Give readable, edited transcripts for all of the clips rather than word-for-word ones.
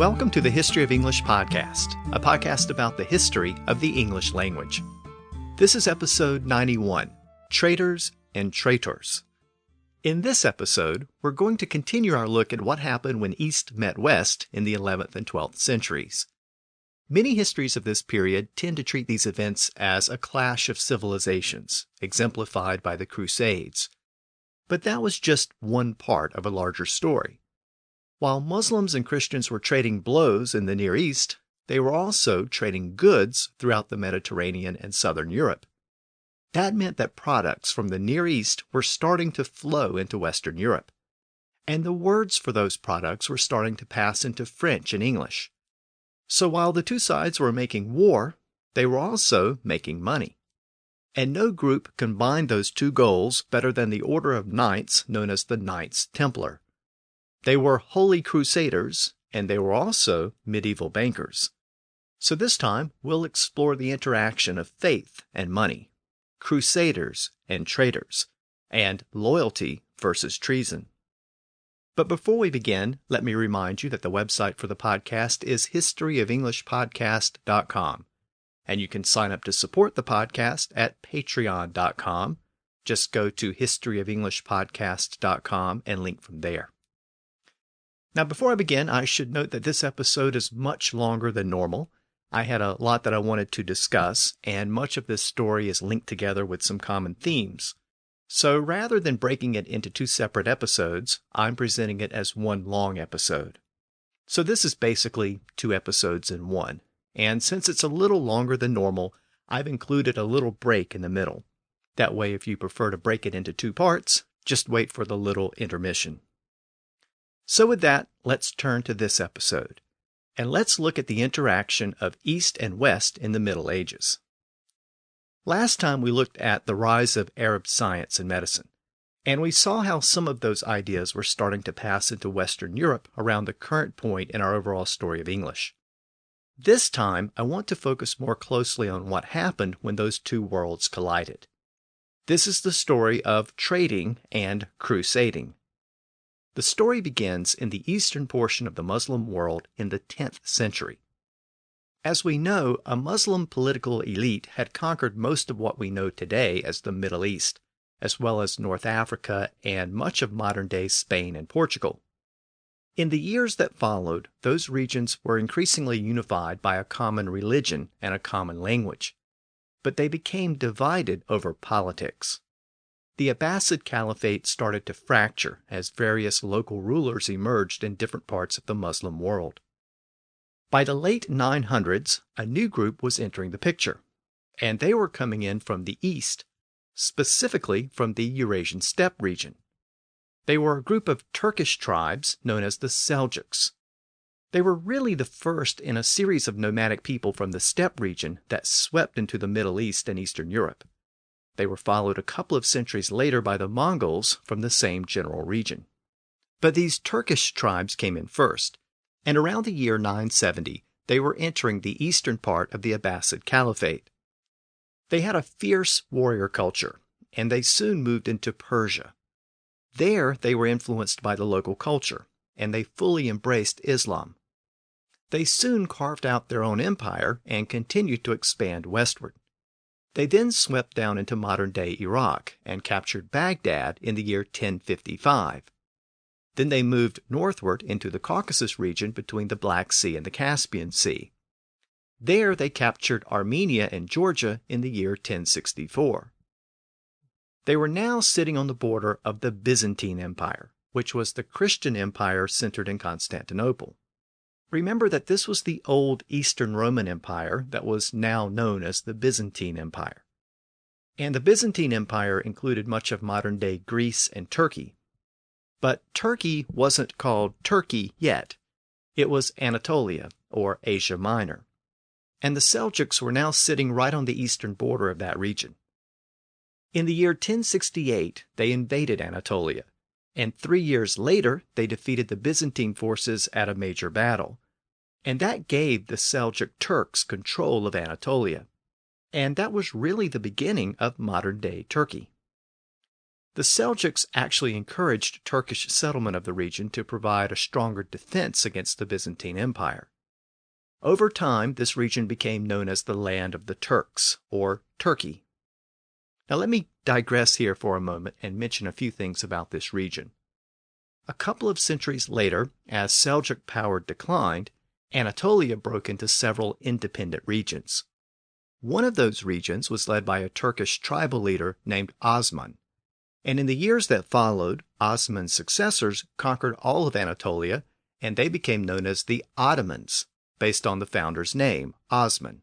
Welcome to the History of English podcast, a podcast about the history of the English language. This is episode 91, Traitors and Traitors. In this episode, we're going to continue our look at what happened when East met West in the 11th and 12th centuries. Many histories of this period tend to treat these events as a clash of civilizations, exemplified by the Crusades. But that was just one part of a larger story. While Muslims and Christians were trading blows in the Near East, they were also trading goods throughout the Mediterranean and southern Europe. That meant that products from the Near East were starting to flow into Western Europe, and the words for those products were starting to pass into French and English. So while the two sides were making war, they were also making money. And no group combined those two goals better than the order of knights known as the Knights Templar. They were holy Crusaders, and they were also medieval bankers. So this time, we'll explore the interaction of faith and money, Crusaders and traitors, and loyalty versus treason. But before we begin, let me remind you that the website for the podcast is historyofenglishpodcast.com, and you can sign up to support the podcast at patreon.com. Just go to historyofenglishpodcast.com and link from there. Now, before I begin, I should note that this episode is much longer than normal. I had a lot that I wanted to discuss, and much of this story is linked together with some common themes. So rather than breaking it into two separate episodes, I'm presenting it as one long episode. So this is basically two episodes in one. And since it's a little longer than normal, I've included a little break in the middle. That way, if you prefer to break it into two parts, just wait for the little intermission. So with that, let's turn to this episode, and let's look at the interaction of East and West in the Middle Ages. Last time we looked at the rise of Arab science and medicine, and we saw how some of those ideas were starting to pass into Western Europe around the current point in our overall story of English. This time, I want to focus more closely on what happened when those two worlds collided. This is the story of trading and crusading. The story begins in the eastern portion of the Muslim world in the 10th century. As we know, a Muslim political elite had conquered most of what we know today as the Middle East, as well as North Africa and much of modern-day Spain and Portugal. In the years that followed, those regions were increasingly unified by a common religion and a common language, but they became divided over politics. The Abbasid Caliphate started to fracture as various local rulers emerged in different parts of the Muslim world. By the late 900s, a new group was entering the picture, and they were coming in from the east, specifically from the Eurasian steppe region. They were a group of Turkish tribes known as the Seljuks. They were really the first in a series of nomadic people from the steppe region that swept into the Middle East and Eastern Europe. They were followed a couple of centuries later by the Mongols from the same general region. But these Turkish tribes came in first, and around the year 970, they were entering the eastern part of the Abbasid Caliphate. They had a fierce warrior culture, and they soon moved into Persia. There, they were influenced by the local culture, and they fully embraced Islam. They soon carved out their own empire and continued to expand westward. They then swept down into modern-day Iraq and captured Baghdad in the year 1055. Then they moved northward into the Caucasus region between the Black Sea and the Caspian Sea. There they captured Armenia and Georgia in the year 1064. They were now sitting on the border of the Byzantine Empire, which was the Christian empire centered in Constantinople. Remember that this was the old Eastern Roman Empire that was now known as the Byzantine Empire. And the Byzantine Empire included much of modern-day Greece and Turkey. But Turkey wasn't called Turkey yet. It was Anatolia, or Asia Minor. And the Seljuks were now sitting right on the eastern border of that region. In the year 1068, they invaded Anatolia, and 3 years later, they defeated the Byzantine forces at a major battle. And that gave the Seljuk Turks control of Anatolia. And that was really the beginning of modern-day Turkey. The The Seljuks actually encouraged Turkish settlement of the region to provide a stronger defense against the Byzantine Empire. Over time, this region became known as the Land of the Turks, or Turkey. Now let me digress here for a moment and mention a few things about this region. A couple of centuries later, as Seljuk power declined, Anatolia broke into several independent regions. One of those regions was led by a Turkish tribal leader named Osman, and in the years that followed, Osman's successors conquered all of Anatolia, and they became known as the Ottomans, based on the founder's name, Osman.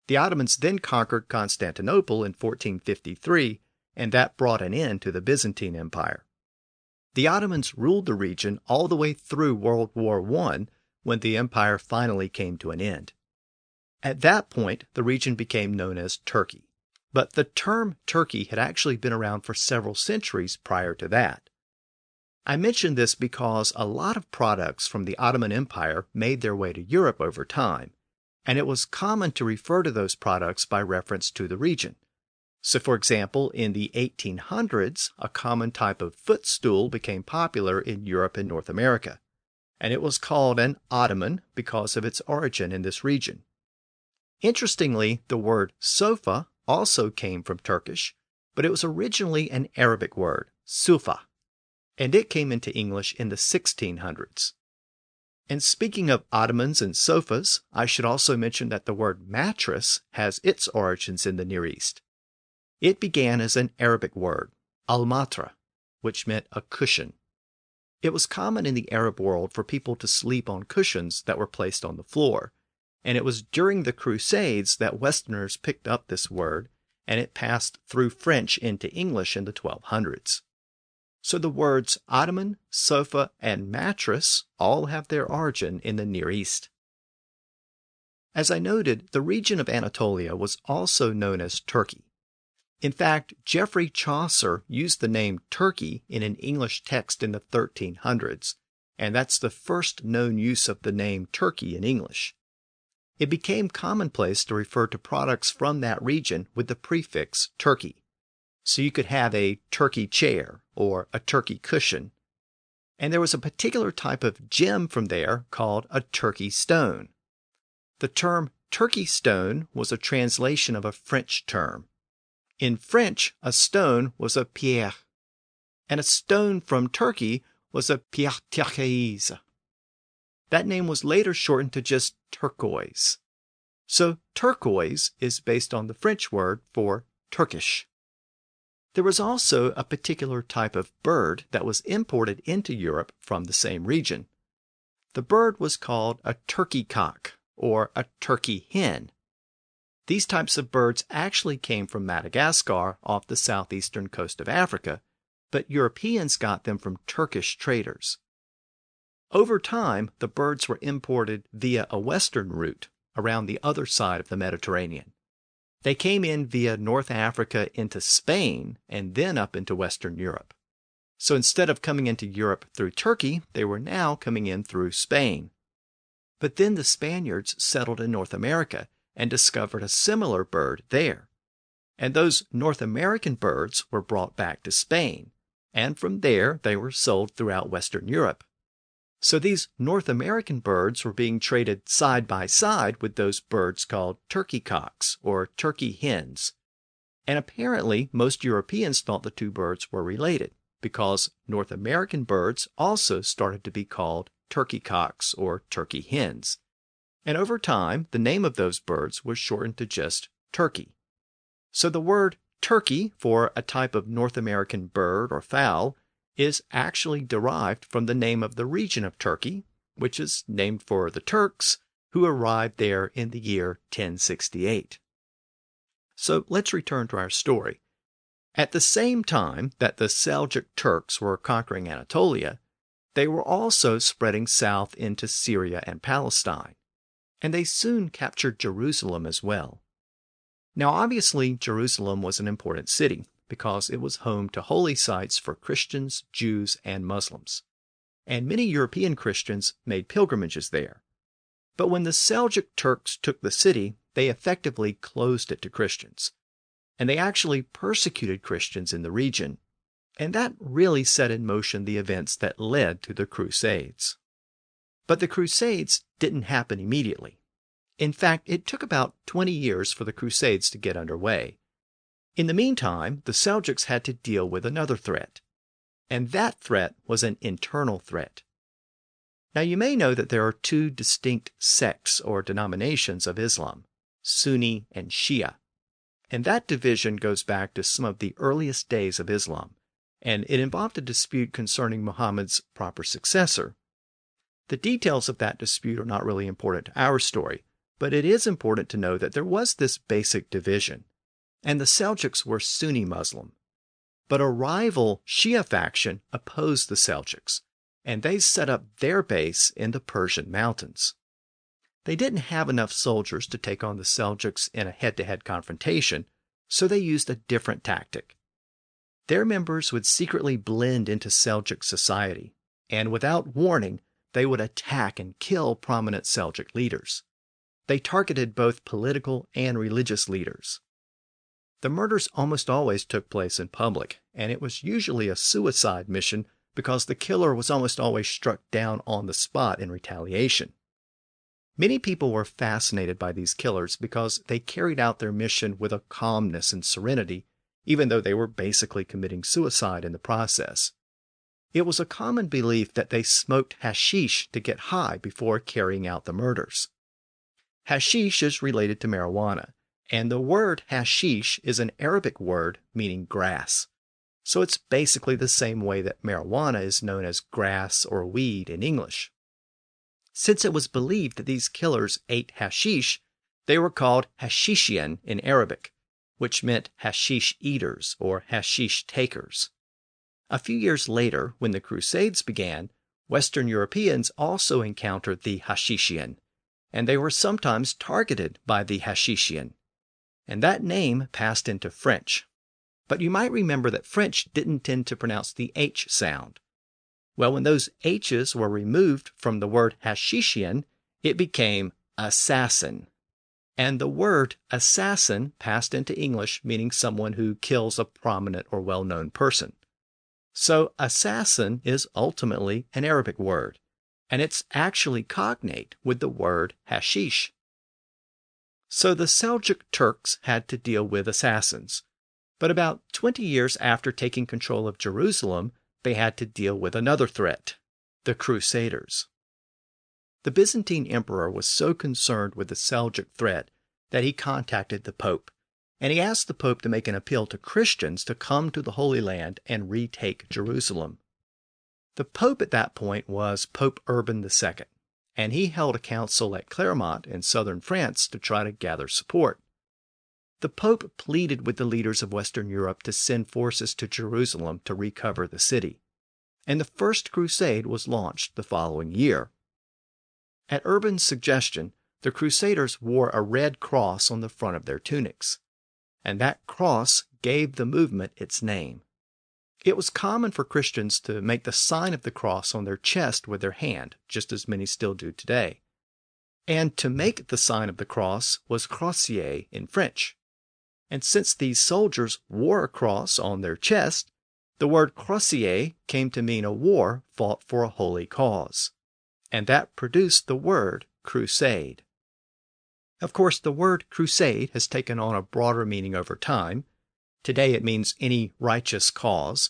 The Ottomans then conquered Constantinople in 1453, and that brought an end to the Byzantine Empire. The Ottomans ruled the region all the way through World War I, when the empire finally came to an end. At that point, the region became known as Turkey. But the term Turkey had actually been around for several centuries prior to that. I mention this because a lot of products from the Ottoman Empire made their way to Europe over time, and it was common to refer to those products by reference to the region. So, for example, in the 1800s, a common type of footstool became popular in Europe and North America, and it was called an Ottoman because of its origin in this region. Interestingly, the word sofa also came from Turkish, but it was originally an Arabic word, sufa, and it came into English in the 1600s. And speaking of Ottomans and sofas, I should also mention that the word mattress has its origins in the Near East. It began as an Arabic word, al-matra, which meant a cushion. It was common in the Arab world for people to sleep on cushions that were placed on the floor, and it was during the Crusades that Westerners picked up this word, and it passed through French into English in the 1200s. So the words Ottoman, sofa, and mattress all have their origin in the Near East. As I noted, the region of Anatolia was also known as Turkey. In fact, Geoffrey Chaucer used the name Turkey in an English text in the 1300s, and that's the first known use of the name Turkey in English. It became commonplace to refer to products from that region with the prefix Turkey. So you could have a turkey chair or a turkey cushion. And there was a particular type of gem from there called a turkey stone. The term turkey stone was a translation of a French term. In French, a stone was a pierre, and a stone from Turkey was a pierre turquoise. That name was later shortened to just turquoise. So turquoise is based on the French word for Turkish. There was also a particular type of bird that was imported into Europe from the same region. The bird was called a turkey cock or a turkey hen. These types of birds actually came from Madagascar off the southeastern coast of Africa, but Europeans got them from Turkish traders. Over time, the birds were imported via a western route around the other side of the Mediterranean. They came in via North Africa into Spain and then up into Western Europe. So instead of coming into Europe through Turkey, they were now coming in through Spain. But then the Spaniards settled in North America and discovered a similar bird there. And those North American birds were brought back to Spain, and from there they were sold throughout Western Europe. So these North American birds were being traded side by side with those birds called turkey cocks or turkey hens. And apparently most Europeans thought the two birds were related because North American birds also started to be called turkey cocks or turkey hens. And over time, the name of those birds was shortened to just turkey. So the word turkey for a type of North American bird or fowl is actually derived from the name of the region of Turkey, which is named for the Turks who arrived there in the year 1068. So let's return to our story. At the same time that the Seljuk Turks were conquering Anatolia, they were also spreading south into Syria and Palestine, and they soon captured Jerusalem as well. Now obviously Jerusalem was an important city, because it was home to holy sites for Christians, Jews, and Muslims. And many European Christians made pilgrimages there. But when the Seljuk Turks took the city, they effectively closed it to Christians. And they actually persecuted Christians in the region. And that really set in motion the events that led to the Crusades. But the Crusades didn't happen immediately. In fact, it took about 20 years for the Crusades to get underway. In the meantime, the Seljuks had to deal with another threat. And that threat was an internal threat. Now, you may know that there are two distinct sects or denominations of Islam, Sunni and Shia. And that division goes back to some of the earliest days of Islam, and it involved a dispute concerning Muhammad's proper successor. The details of that dispute are not really important to our story, but it is important to know that there was this basic division, and the Seljuks were Sunni Muslim. But a rival Shia faction opposed the Seljuks, and they set up their base in the Persian mountains. They didn't have enough soldiers to take on the Seljuks in a head-to-head confrontation, so they used a different tactic. Their members would secretly blend into Seljuk society, and without warning, they would attack and kill prominent Seljuk leaders. They targeted both political and religious leaders. The murders almost always took place in public, and it was usually a suicide mission because the killer was almost always struck down on the spot in retaliation. Many people were fascinated by these killers because they carried out their mission with a calmness and serenity, even though they were basically committing suicide in the process. It was a common belief that they smoked hashish to get high before carrying out the murders. Hashish is related to marijuana, and the word hashish is an Arabic word meaning grass. So it's basically the same way that marijuana is known as grass or weed in English. Since it was believed that these killers ate hashish, they were called hashishian in Arabic, which meant hashish eaters or hashish takers. A few years later, when the Crusades began, Western Europeans also encountered the hashishian, and they were sometimes targeted by the hashishian. And that name passed into French. But you might remember that French didn't tend to pronounce the H sound. Well, when those H's were removed from the word hashishian, it became assassin. And the word assassin passed into English, meaning someone who kills a prominent or well-known person. So assassin is ultimately an Arabic word, and it's actually cognate with the word hashish. So the Seljuk Turks had to deal with assassins. But about 20 years after taking control of Jerusalem, they had to deal with another threat, the Crusaders. The Byzantine emperor was so concerned with the Seljuk threat that he contacted the Pope, and he asked the Pope to make an appeal to Christians to come to the Holy Land and retake Jerusalem. The Pope at that point was Pope Urban II, and he held a council at Clermont in southern France to try to gather support. The Pope pleaded with the leaders of Western Europe to send forces to Jerusalem to recover the city, and the First Crusade was launched the following year. At Urban's suggestion, the Crusaders wore a red cross on the front of their tunics, and that cross gave the movement its name. It was common for Christians to make the sign of the cross on their chest with their hand, just as many still do today. And to make the sign of the cross was crossier in French. And since these soldiers wore a cross on their chest, the word crossier came to mean a war fought for a holy cause. And that produced the word crusade. Of course, the word crusade has taken on a broader meaning over time. Today it means any righteous cause.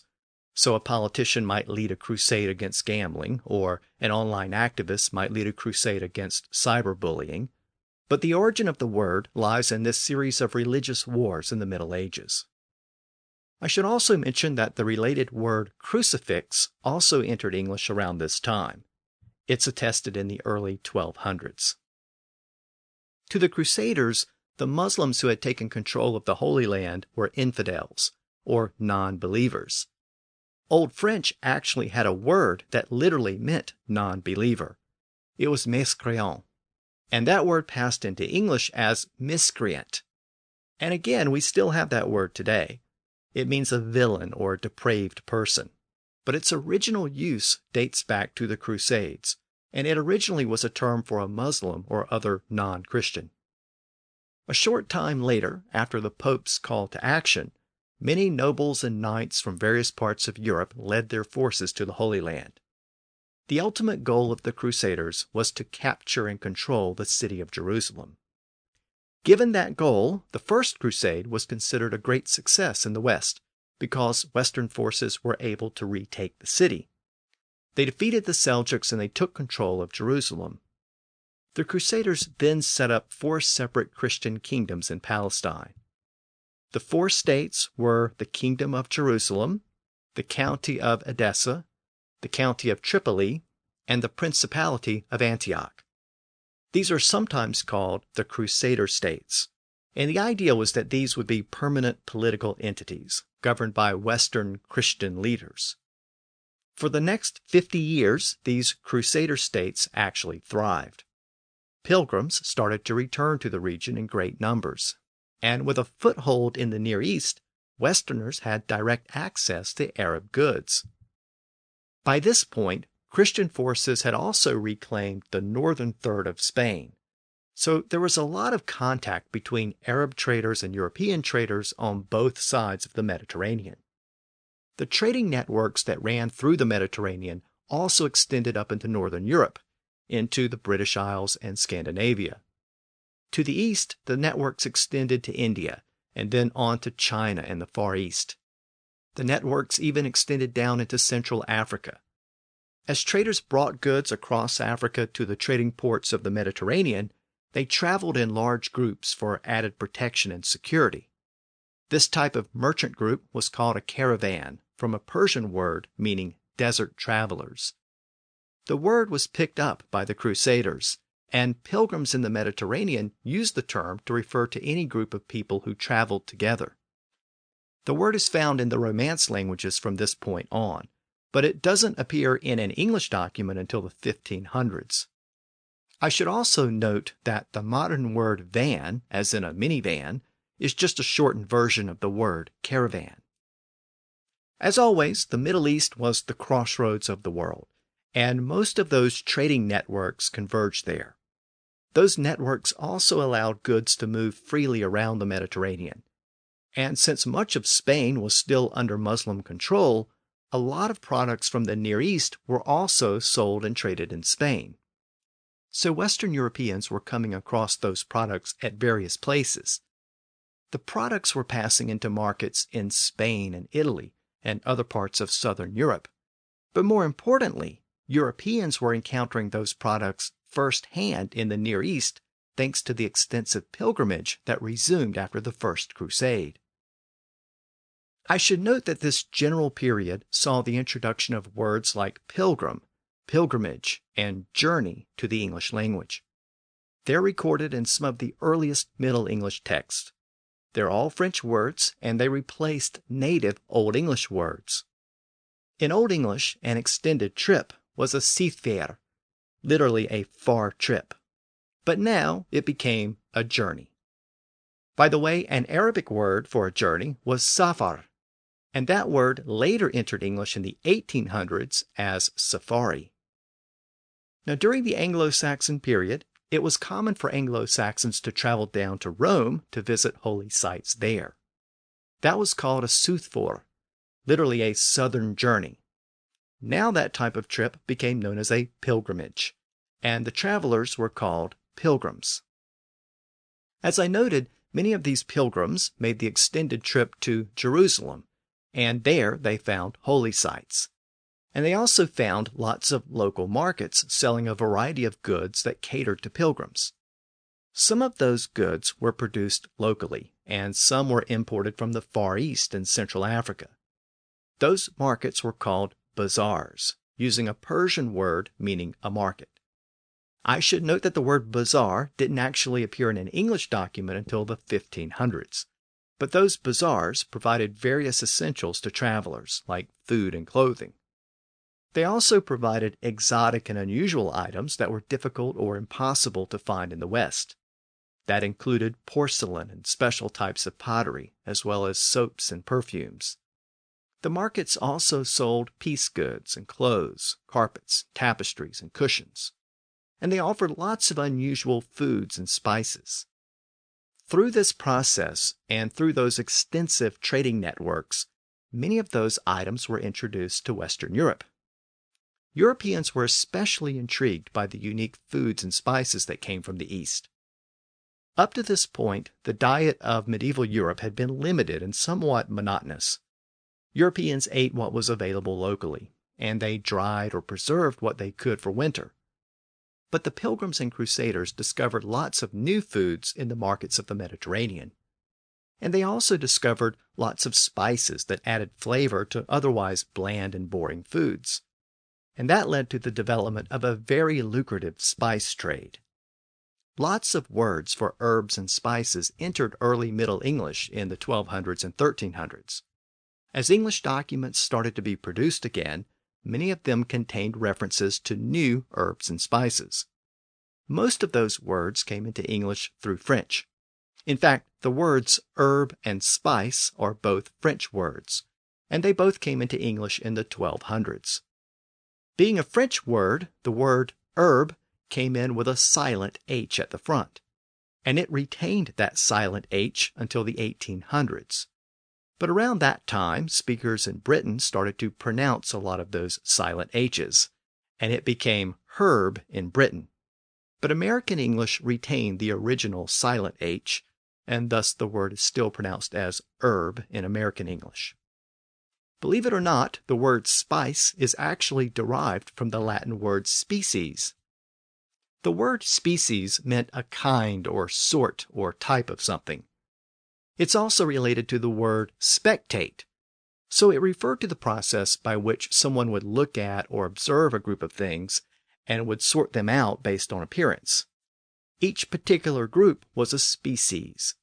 So a politician might lead a crusade against gambling, or an online activist might lead a crusade against cyberbullying. But the origin of the word lies in this series of religious wars in the Middle Ages. I should also mention that the related word crucifix also entered English around this time. It's attested in the early 1200s. To the Crusaders, the Muslims who had taken control of the Holy Land were infidels, or non-believers. Old French actually had a word that literally meant non-believer. It was mécréant, and that word passed into English as miscreant. And again, we still have that word today. It means a villain or a depraved person. But its original use dates back to the Crusades, and it originally was a term for a Muslim or other non-Christian. A short time later, after the Pope's call to action, many nobles and knights from various parts of Europe led their forces to the Holy Land. The ultimate goal of the Crusaders was to capture and control the city of Jerusalem. Given that goal, the First Crusade was considered a great success in the West because Western forces were able to retake the city. They defeated the Seljuks and they took control of Jerusalem. The Crusaders then set up 4 separate Christian kingdoms in Palestine. The 4 states were the Kingdom of Jerusalem, the County of Edessa, the County of Tripoli, and the Principality of Antioch. These are sometimes called the Crusader states, and the idea was that these would be permanent political entities governed by Western Christian leaders. For the next 50 years, these Crusader states actually thrived. Pilgrims started to return to the region in great numbers, and with a foothold in the Near East, Westerners had direct access to Arab goods. By this point, Christian forces had also reclaimed the northern third of Spain, so there was a lot of contact between Arab traders and European traders on both sides of the Mediterranean. The trading networks that ran through the Mediterranean also extended up into northern Europe, into the British Isles and Scandinavia. To the east, the networks extended to India, and then on to China and the Far East. The networks even extended down into Central Africa. As traders brought goods across Africa to the trading ports of the Mediterranean, they traveled in large groups for added protection and security. This type of merchant group was called a caravan, from a Persian word meaning desert travelers. The word was picked up by the Crusaders, and pilgrims in the Mediterranean used the term to refer to any group of people who traveled together. The word is found in the Romance languages from this point on, but it doesn't appear in an English document until the 1500s. I should also note that the modern word van, as in a minivan, is just a shortened version of the word caravan. As always, the Middle East was the crossroads of the world, and most of those trading networks converged there. Those networks also allowed goods to move freely around the Mediterranean. And since much of Spain was still under Muslim control, a lot of products from the Near East were also sold and traded in Spain. So Western Europeans were coming across those products at various places. The products were passing into markets in Spain and Italy and other parts of southern Europe. But more importantly, Europeans were encountering those products firsthand in the Near East thanks to the extensive pilgrimage that resumed after the First Crusade. I should note that this general period saw the introduction of words like pilgrim, pilgrimage, and journey to the English language. They're recorded in some of the earliest Middle English texts. They're all French words, and they replaced native Old English words. In Old English, an extended trip was a seithfear, literally a far trip. But now it became a journey. By the way, an Arabic word for a journey was safar, and that word later entered English in the 1800s as safari. Now, during the Anglo-Saxon period, it was common for Anglo-Saxons to travel down to Rome to visit holy sites there. That was called a soothfor, literally a southern journey. Now that type of trip became known as a pilgrimage, and the travelers were called pilgrims. As I noted, many of these pilgrims made the extended trip to Jerusalem, and there they found holy sites. And they also found lots of local markets selling a variety of goods that catered to pilgrims. Some of those goods were produced locally, and some were imported from the Far East and Central Africa. Those markets were called bazaars, using a Persian word meaning a market. I should note that the word bazaar didn't actually appear in an English document until the 1500s, but those bazaars provided various essentials to travelers, like food and clothing. They also provided exotic and unusual items that were difficult or impossible to find in the West. That included porcelain and special types of pottery, as well as soaps and perfumes. The markets also sold piece goods and clothes, carpets, tapestries, and cushions. And they offered lots of unusual foods and spices. Through this process and through those extensive trading networks, many of those items were introduced to Western Europe. Europeans were especially intrigued by the unique foods and spices that came from the East. Up to this point, the diet of medieval Europe had been limited and somewhat monotonous. Europeans ate what was available locally, and they dried or preserved what they could for winter. But the Pilgrims and Crusaders discovered lots of new foods in the markets of the Mediterranean. And they also discovered lots of spices that added flavor to otherwise bland and boring foods. And that led to the development of a very lucrative spice trade. Lots of words for herbs and spices entered early Middle English in the 1200s and 1300s. As English documents started to be produced again, many of them contained references to new herbs and spices. Most of those words came into English through French. In fact, the words herb and spice are both French words, and they both came into English in the 1200s. Being a French word, the word herb came in with a silent H at the front, and it retained that silent H until the 1800s. But around that time, speakers in Britain started to pronounce a lot of those silent H's, and it became herb in Britain. But American English retained the original silent H, and thus the word is still pronounced as herb in American English. Believe it or not, the word spice is actually derived from the Latin word species. The word species meant a kind or sort or type of something. It's also related to the word spectate, so it referred to the process by which someone would look at or observe a group of things and would sort them out based on appearance. Each particular group was a species.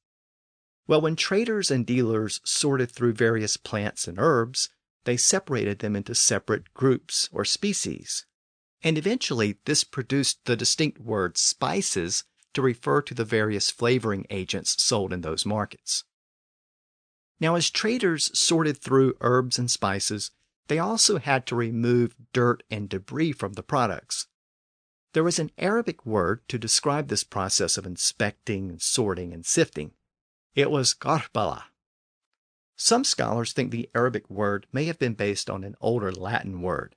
Well, when traders and dealers sorted through various plants and herbs, they separated them into separate groups or species. And eventually, this produced the distinct word spices to refer to the various flavoring agents sold in those markets. Now, as traders sorted through herbs and spices, they also had to remove dirt and debris from the products. There was an Arabic word to describe this process of inspecting and sorting and sifting. It was garbala. Some scholars think the Arabic word may have been based on an older Latin word.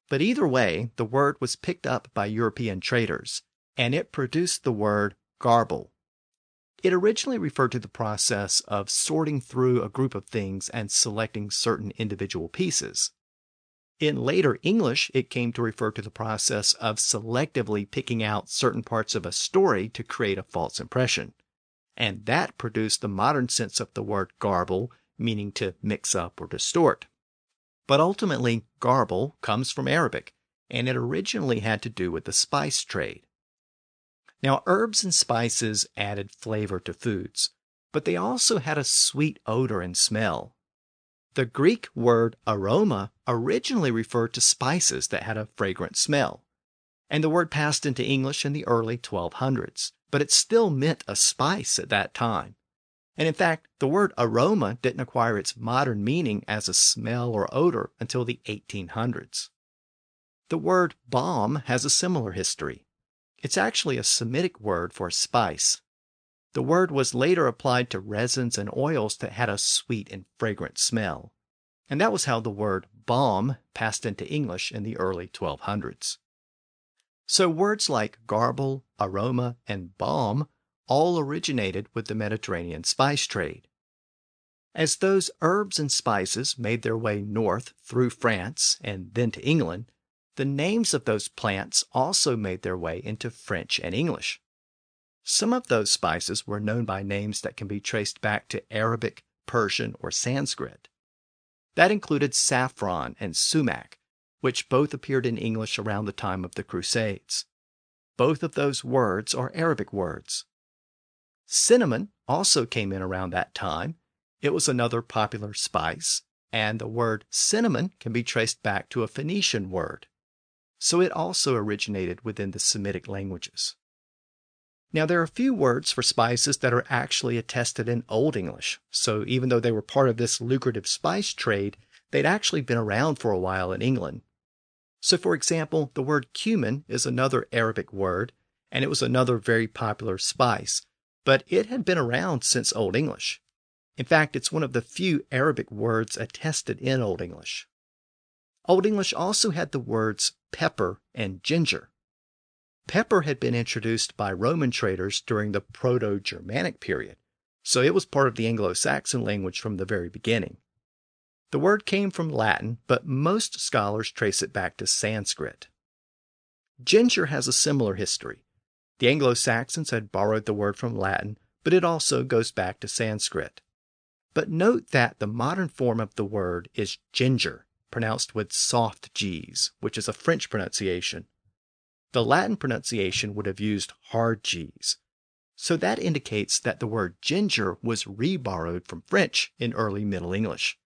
But either way, the word was picked up by European traders, and it produced the word garble. It originally referred to the process of sorting through a group of things and selecting certain individual pieces. In later English, it came to refer to the process of selectively picking out certain parts of a story to create a false impression. And that produced the modern sense of the word garble, meaning to mix up or distort. But ultimately, garble comes from Arabic, and it originally had to do with the spice trade. Now, herbs and spices added flavor to foods, but they also had a sweet odor and smell. The Greek word aroma originally referred to spices that had a fragrant smell, and the word passed into English in the early 1200s, but it still meant a spice at that time. And in fact, the word aroma didn't acquire its modern meaning as a smell or odor until the 1800s. The word balm has a similar history. It's actually a Semitic word for spice. The word was later applied to resins and oils that had a sweet and fragrant smell. And that was how the word balm passed into English in the early 1200s. So words like garble, aroma, and balm all originated with the Mediterranean spice trade. As those herbs and spices made their way north through France and then to England, the names of those plants also made their way into French and English. Some of those spices were known by names that can be traced back to Arabic, Persian, or Sanskrit. That included saffron and sumac, which both appeared in English around the time of the Crusades. Both of those words are Arabic words. Cinnamon also came in around that time. It was another popular spice, and the word cinnamon can be traced back to a Phoenician word. So it also originated within the Semitic languages. Now, there are a few words for spices that are actually attested in Old English, so even though they were part of this lucrative spice trade, they'd actually been around for a while in England. So, for example, the word cumin is another Arabic word, and it was another very popular spice, but it had been around since Old English. In fact, it's one of the few Arabic words attested in Old English. Old English also had the words pepper and ginger. Pepper had been introduced by Roman traders during the Proto-Germanic period, so it was part of the Anglo-Saxon language from the very beginning. The word came from Latin, but most scholars trace it back to Sanskrit. Ginger has a similar history. The Anglo-Saxons had borrowed the word from Latin, but it also goes back to Sanskrit. But note that the modern form of the word is ginger, pronounced with soft G's, which is a French pronunciation. The Latin pronunciation would have used hard G's. So that indicates that the word ginger was re-borrowed from French in early Middle English.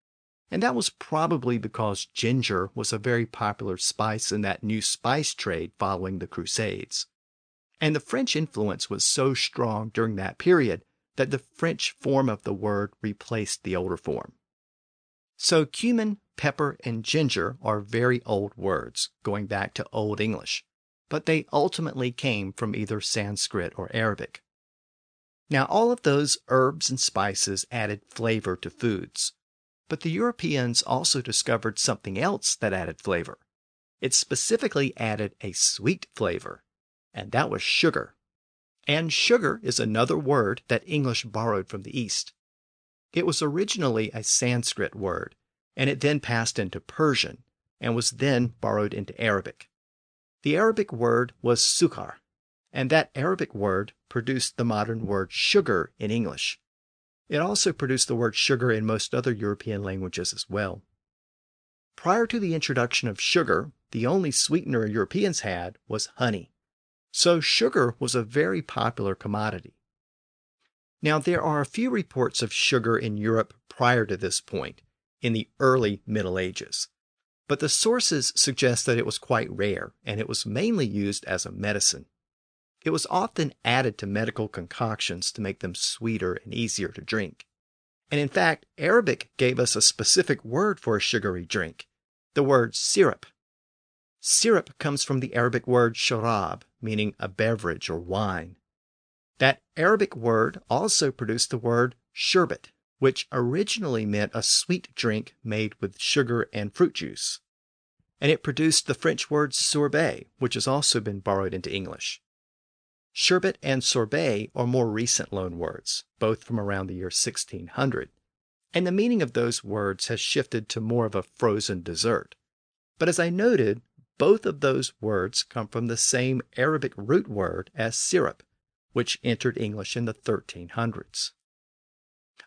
And that was probably because ginger was a very popular spice in that new spice trade following the Crusades. And the French influence was so strong during that period that the French form of the word replaced the older form. So cumin, pepper, and ginger are very old words, going back to Old English, but they ultimately came from either Sanskrit or Arabic. Now, all of those herbs and spices added flavor to foods. But the Europeans also discovered something else that added flavor. It specifically added a sweet flavor, and that was sugar. And sugar is another word that English borrowed from the East. It was originally a Sanskrit word, and it then passed into Persian, and was then borrowed into Arabic. The Arabic word was sukhar, and that Arabic word produced the modern word sugar in English. It also produced the word sugar in most other European languages as well. Prior to the introduction of sugar, the only sweetener Europeans had was honey. So sugar was a very popular commodity. Now, there are a few reports of sugar in Europe prior to this point, in the early Middle Ages. But the sources suggest that it was quite rare, and it was mainly used as a medicine. It was often added to medical concoctions to make them sweeter and easier to drink. And in fact, Arabic gave us a specific word for a sugary drink, the word syrup. Syrup comes from the Arabic word sharab, meaning a beverage or wine. That Arabic word also produced the word sherbet, which originally meant a sweet drink made with sugar and fruit juice. And it produced the French word sorbet, which has also been borrowed into English. Sherbet and sorbet are more recent loanwords, both from around the year 1600, and the meaning of those words has shifted to more of a frozen dessert. But as I noted, both of those words come from the same Arabic root word as syrup, which entered English in the 1300s.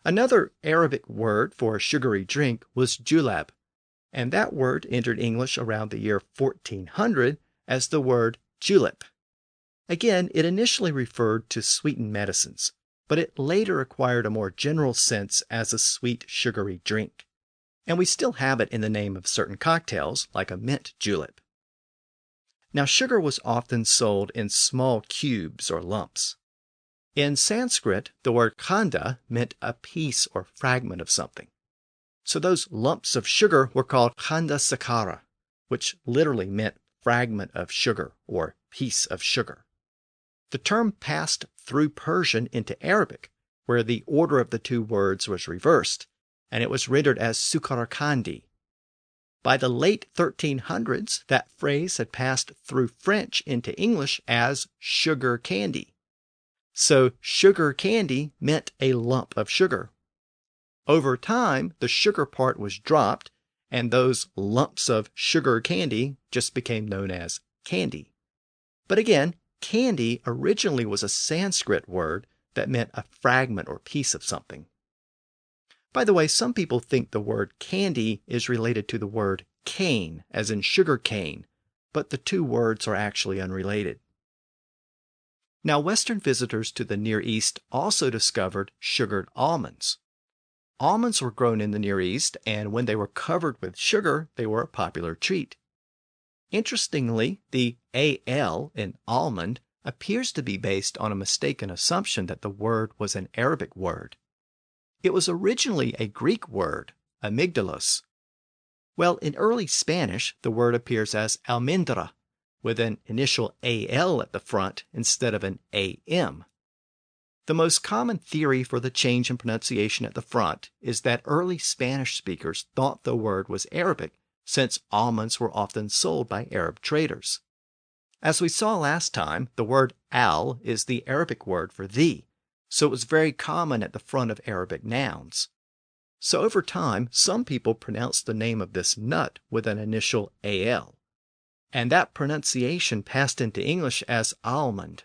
Another Arabic word for a sugary drink was julab, and that word entered English around the year 1400 as the word julep. Again, it initially referred to sweetened medicines, but it later acquired a more general sense as a sweet, sugary drink. And we still have it in the name of certain cocktails, like a mint julep. Now, sugar was often sold in small cubes or lumps. In Sanskrit, the word khanda meant a piece or fragment of something. So those lumps of sugar were called khanda sakara, which literally meant fragment of sugar or piece of sugar. The term passed through Persian into Arabic, where the order of the two words was reversed, and it was rendered as sukarakandi. By the late 1300s, that phrase had passed through French into English as sugar candy. So sugar candy meant a lump of sugar. Over time, the sugar part was dropped, and those lumps of sugar candy just became known as candy. But again, candy originally was a Sanskrit word that meant a fragment or piece of something. By the way, some people think the word candy is related to the word cane, as in sugar cane, but the two words are actually unrelated. Now, Western visitors to the Near East also discovered sugared almonds. Almonds were grown in the Near East, and when they were covered with sugar, they were a popular treat. Interestingly, the AL in almond appears to be based on a mistaken assumption that the word was an Arabic word. It was originally a Greek word, amygdalos. Well, in early Spanish, the word appears as almendra, with an initial AL at the front instead of an AM. The most common theory for the change in pronunciation at the front is that early Spanish speakers thought the word was Arabic, since almonds were often sold by Arab traders. As we saw last time, the word al is the Arabic word for the, so it was very common at the front of Arabic nouns. So over time, some people pronounced the name of this nut with an initial al, and that pronunciation passed into English as almond.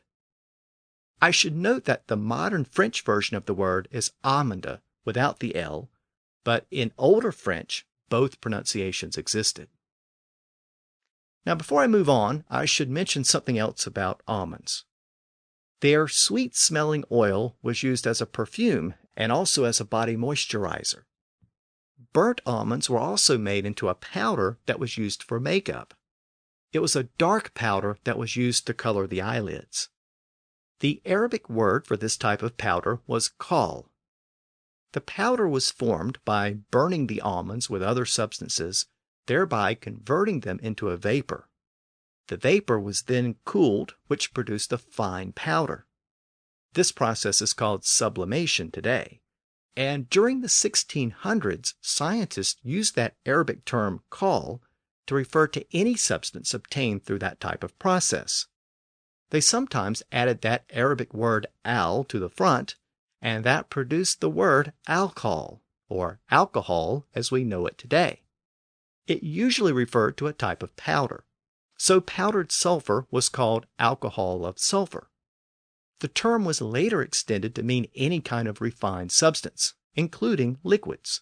I should note that the modern French version of the word is amande without the L, but in older French, both pronunciations existed. Now, before I move on, I should mention something else about almonds. Their sweet-smelling oil was used as a perfume and also as a body moisturizer. Burnt almonds were also made into a powder that was used for makeup. It was a dark powder that was used to color the eyelids. The Arabic word for this type of powder was khal. The powder was formed by burning the almonds with other substances, thereby converting them into a vapor. The vapor was then cooled, which produced a fine powder. This process is called sublimation today. And during the 1600s, scientists used that Arabic term khal to refer to any substance obtained through that type of process. They sometimes added that Arabic word al to the front, and that produced the word alcohol, or alcohol as we know it today. It usually referred to a type of powder. So powdered sulfur was called alcohol of sulfur. The term was later extended to mean any kind of refined substance, including liquids.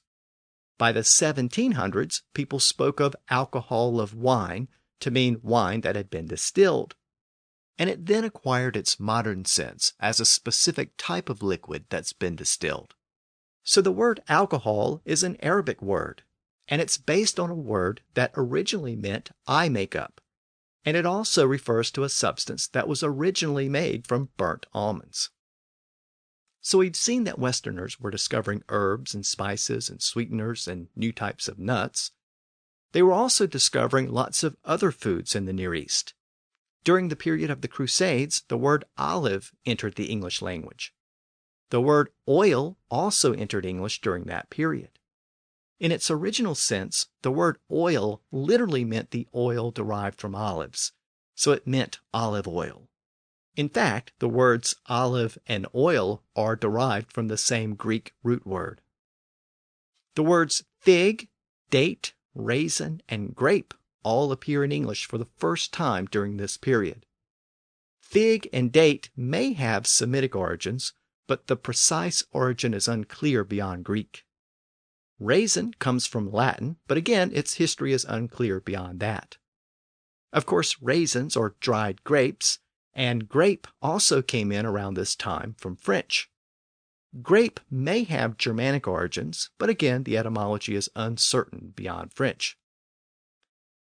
By the 1700s, people spoke of alcohol of wine to mean wine that had been distilled. And it then acquired its modern sense as a specific type of liquid that's been distilled. So the word alcohol is an Arabic word, and it's based on a word that originally meant eye makeup, and it also refers to a substance that was originally made from burnt almonds. So we've seen that Westerners were discovering herbs and spices and sweeteners and new types of nuts. They were also discovering lots of other foods in the Near East. During the period of the Crusades, the word olive entered the English language. The word oil also entered English during that period. In its original sense, the word oil literally meant the oil derived from olives, so it meant olive oil. In fact, the words olive and oil are derived from the same Greek root word. The words fig, date, raisin, and grape all appear in English for the first time during this period. Fig and date may have Semitic origins, but the precise origin is unclear beyond Greek. Raisin comes from Latin, but again, its history is unclear beyond that. Of course, raisins are dried grapes, and grape also came in around this time from French. Grape may have Germanic origins, but again, the etymology is uncertain beyond French.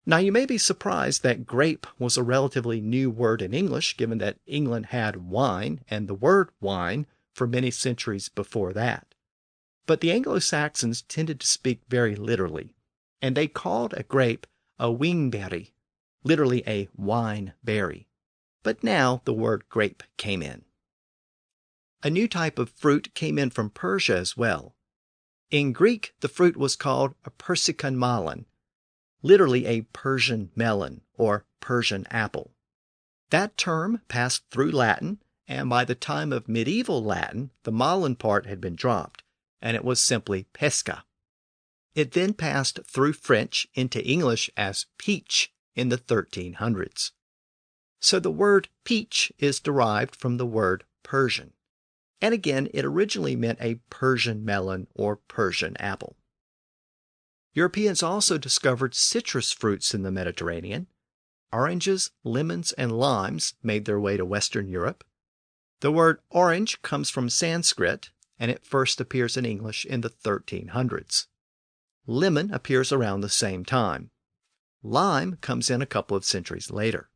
Now, you may be surprised that grape was a relatively new word in English, given that England had wine and the word wine for many centuries before that. But the Anglo-Saxons tended to speak very literally, and they called a grape a wingberry, literally a wine berry. But now the word grape came in. A new type of fruit came in from Persia as well. In Greek, the fruit was called a persicon melon, literally a Persian melon or Persian apple. That term passed through Latin, and by the time of medieval Latin, the melon part had been dropped, and it was simply pesca. It then passed through French into English as peach in the 1300s. So the word peach is derived from the word Persian. And again, it originally meant a Persian melon or Persian apple. Europeans also discovered citrus fruits in the Mediterranean. Oranges, lemons, and limes made their way to Western Europe. The word orange comes from Sanskrit, and it first appears in English in the 1300s. Lemon appears around the same time. Lime comes in a couple of centuries later.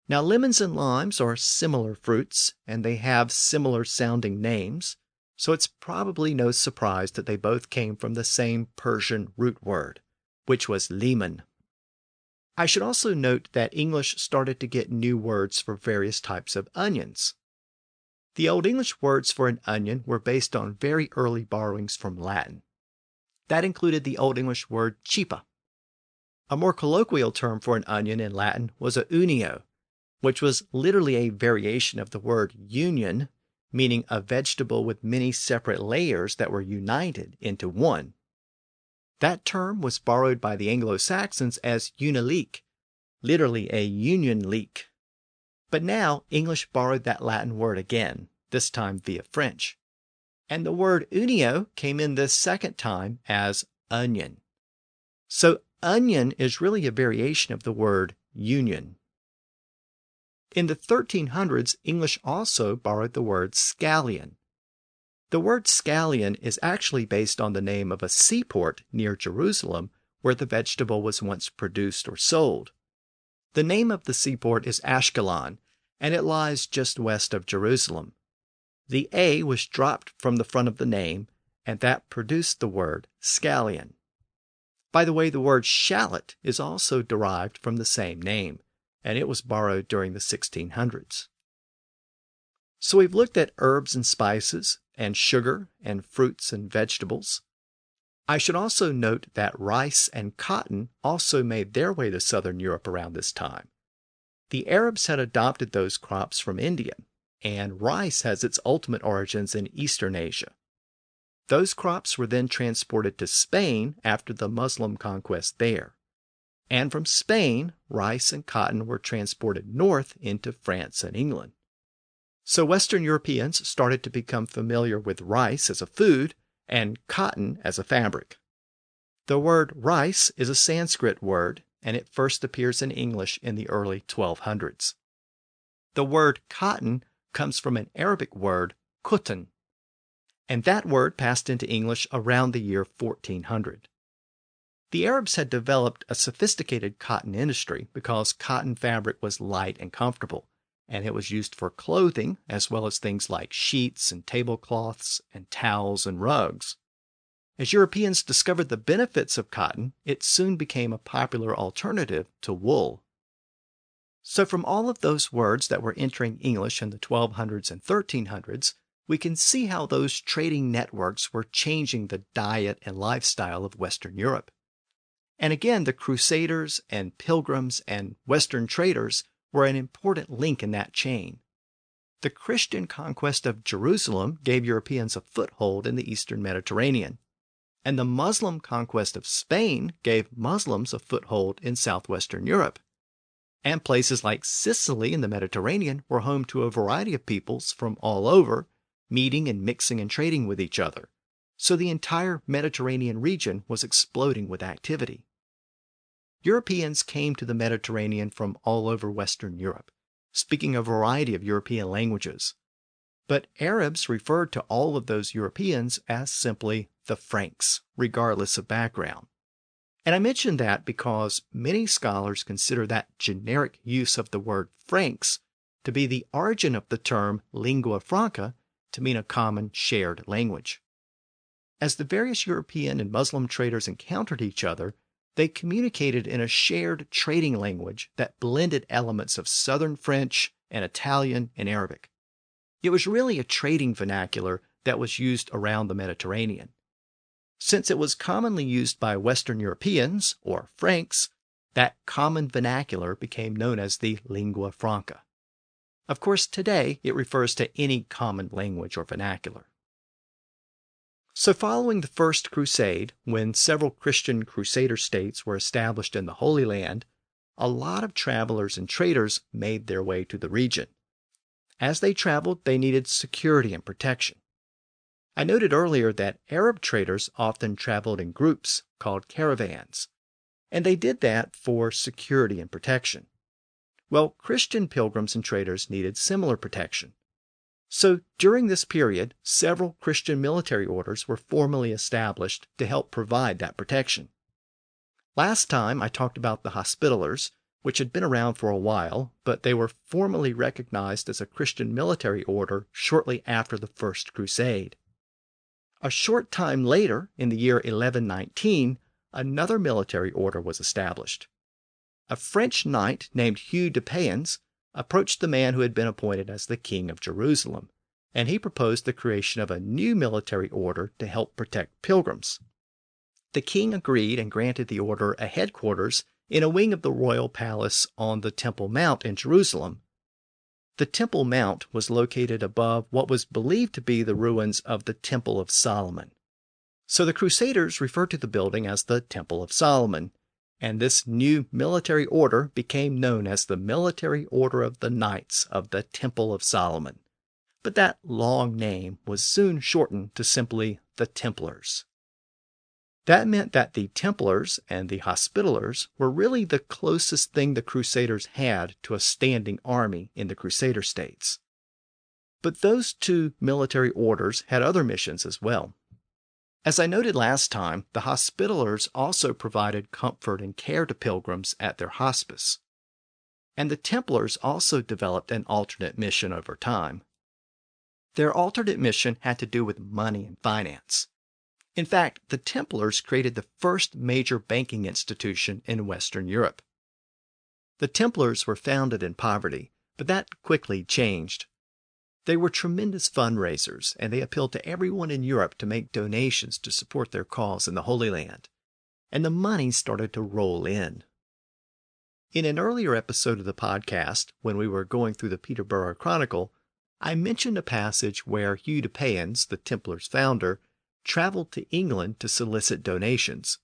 Now, lemons and limes are similar fruits, and they have similar sounding names, so it's probably no surprise that they both came from the same Persian root word, which was lemon. I should also note that English started to get new words for various types of onions. The Old English words for an onion were based on very early borrowings from Latin. That included the Old English word cipa. A more colloquial term for an onion in Latin was a unio, which was literally a variation of the word union, meaning a vegetable with many separate layers that were united into one. That term was borrowed by the Anglo-Saxons as unaleek, literally a union leek. But now English borrowed that Latin word again, this time via French. And the word unio came in this second time as onion. So onion is really a variation of the word union. In the 1300s, English also borrowed the word scallion. The word scallion is actually based on the name of a seaport near Jerusalem where the vegetable was once produced or sold. The name of the seaport is Ashkelon, and it lies just west of Jerusalem. The A was dropped from the front of the name, and that produced the word scallion. By the way, the word shallot is also derived from the same name, and it was borrowed during the 1600s. So we've looked at herbs and spices, and sugar, and fruits and vegetables. I should also note that rice and cotton also made their way to southern Europe around this time. The Arabs had adopted those crops from India, and rice has its ultimate origins in Eastern Asia. Those crops were then transported to Spain after the Muslim conquest there. And from Spain, rice and cotton were transported north into France and England. So Western Europeans started to become familiar with rice as a food and cotton as a fabric. The word rice is a Sanskrit word, and it first appears in English in the early 1200s. The word cotton comes from an Arabic word, kutan, and that word passed into English around the year 1400. The Arabs had developed a sophisticated cotton industry because cotton fabric was light and comfortable, and it was used for clothing as well as things like sheets and tablecloths and towels and rugs. As Europeans discovered the benefits of cotton, it soon became a popular alternative to wool. So from all of those words that were entering English in the 1200s and 1300s, we can see how those trading networks were changing the diet and lifestyle of Western Europe. And again, the Crusaders and Pilgrims and Western traders were an important link in that chain. The Christian conquest of Jerusalem gave Europeans a foothold in the Eastern Mediterranean, and the Muslim conquest of Spain gave Muslims a foothold in southwestern Europe. And places like Sicily in the Mediterranean were home to a variety of peoples from all over, meeting and mixing and trading with each other. So the entire Mediterranean region was exploding with activity. Europeans came to the Mediterranean from all over Western Europe, speaking a variety of European languages. But Arabs referred to all of those Europeans as simply the Franks, regardless of background. And I mention that because many scholars consider that generic use of the word Franks to be the origin of the term lingua franca, to mean a common shared language. As the various European and Muslim traders encountered each other, they communicated in a shared trading language that blended elements of Southern French and Italian and Arabic. It was really a trading vernacular that was used around the Mediterranean. Since it was commonly used by Western Europeans, or Franks, that common vernacular became known as the lingua franca. Of course, today it refers to any common language or vernacular. So following the First Crusade, when several Christian Crusader states were established in the Holy Land, a lot of travelers and traders made their way to the region. As they traveled, they needed security and protection. I noted earlier that Arab traders often traveled in groups called caravans, and they did that for security and protection. Well, Christian pilgrims and traders needed similar protection. So during this period, several Christian military orders were formally established to help provide that protection. Last time I talked about the Hospitallers, which had been around for a while, but they were formally recognized as a Christian military order shortly after the First Crusade. A short time later, in the year 1119, another military order was established. A French knight named Hugh de Payens approached the man who had been appointed as the king of Jerusalem, and he proposed the creation of a new military order to help protect pilgrims. The king agreed and granted the order a headquarters in a wing of the royal palace on the Temple Mount in Jerusalem. The Temple Mount was located above what was believed to be the ruins of the Temple of Solomon. So the Crusaders referred to the building as the Temple of Solomon, and this new military order became known as the Military Order of the Knights of the Temple of Solomon. But that long name was soon shortened to simply the Templars. That meant that the Templars and the Hospitallers were really the closest thing the Crusaders had to a standing army in the Crusader states. But those two military orders had other missions as well. As I noted last time, the Hospitallers also provided comfort and care to pilgrims at their hospice. And the Templars also developed an alternate mission over time. Their alternate mission had to do with money and finance. In fact, the Templars created the first major banking institution in Western Europe. The Templars were founded in poverty, but that quickly changed. They were tremendous fundraisers, and they appealed to everyone in Europe to make donations to support their cause in the Holy Land. And the money started to roll in. In an earlier episode of the podcast, when we were going through the Peterborough Chronicle, I mentioned a passage where Hugh de Payens, the Templars' founder, traveled to England to solicit donations.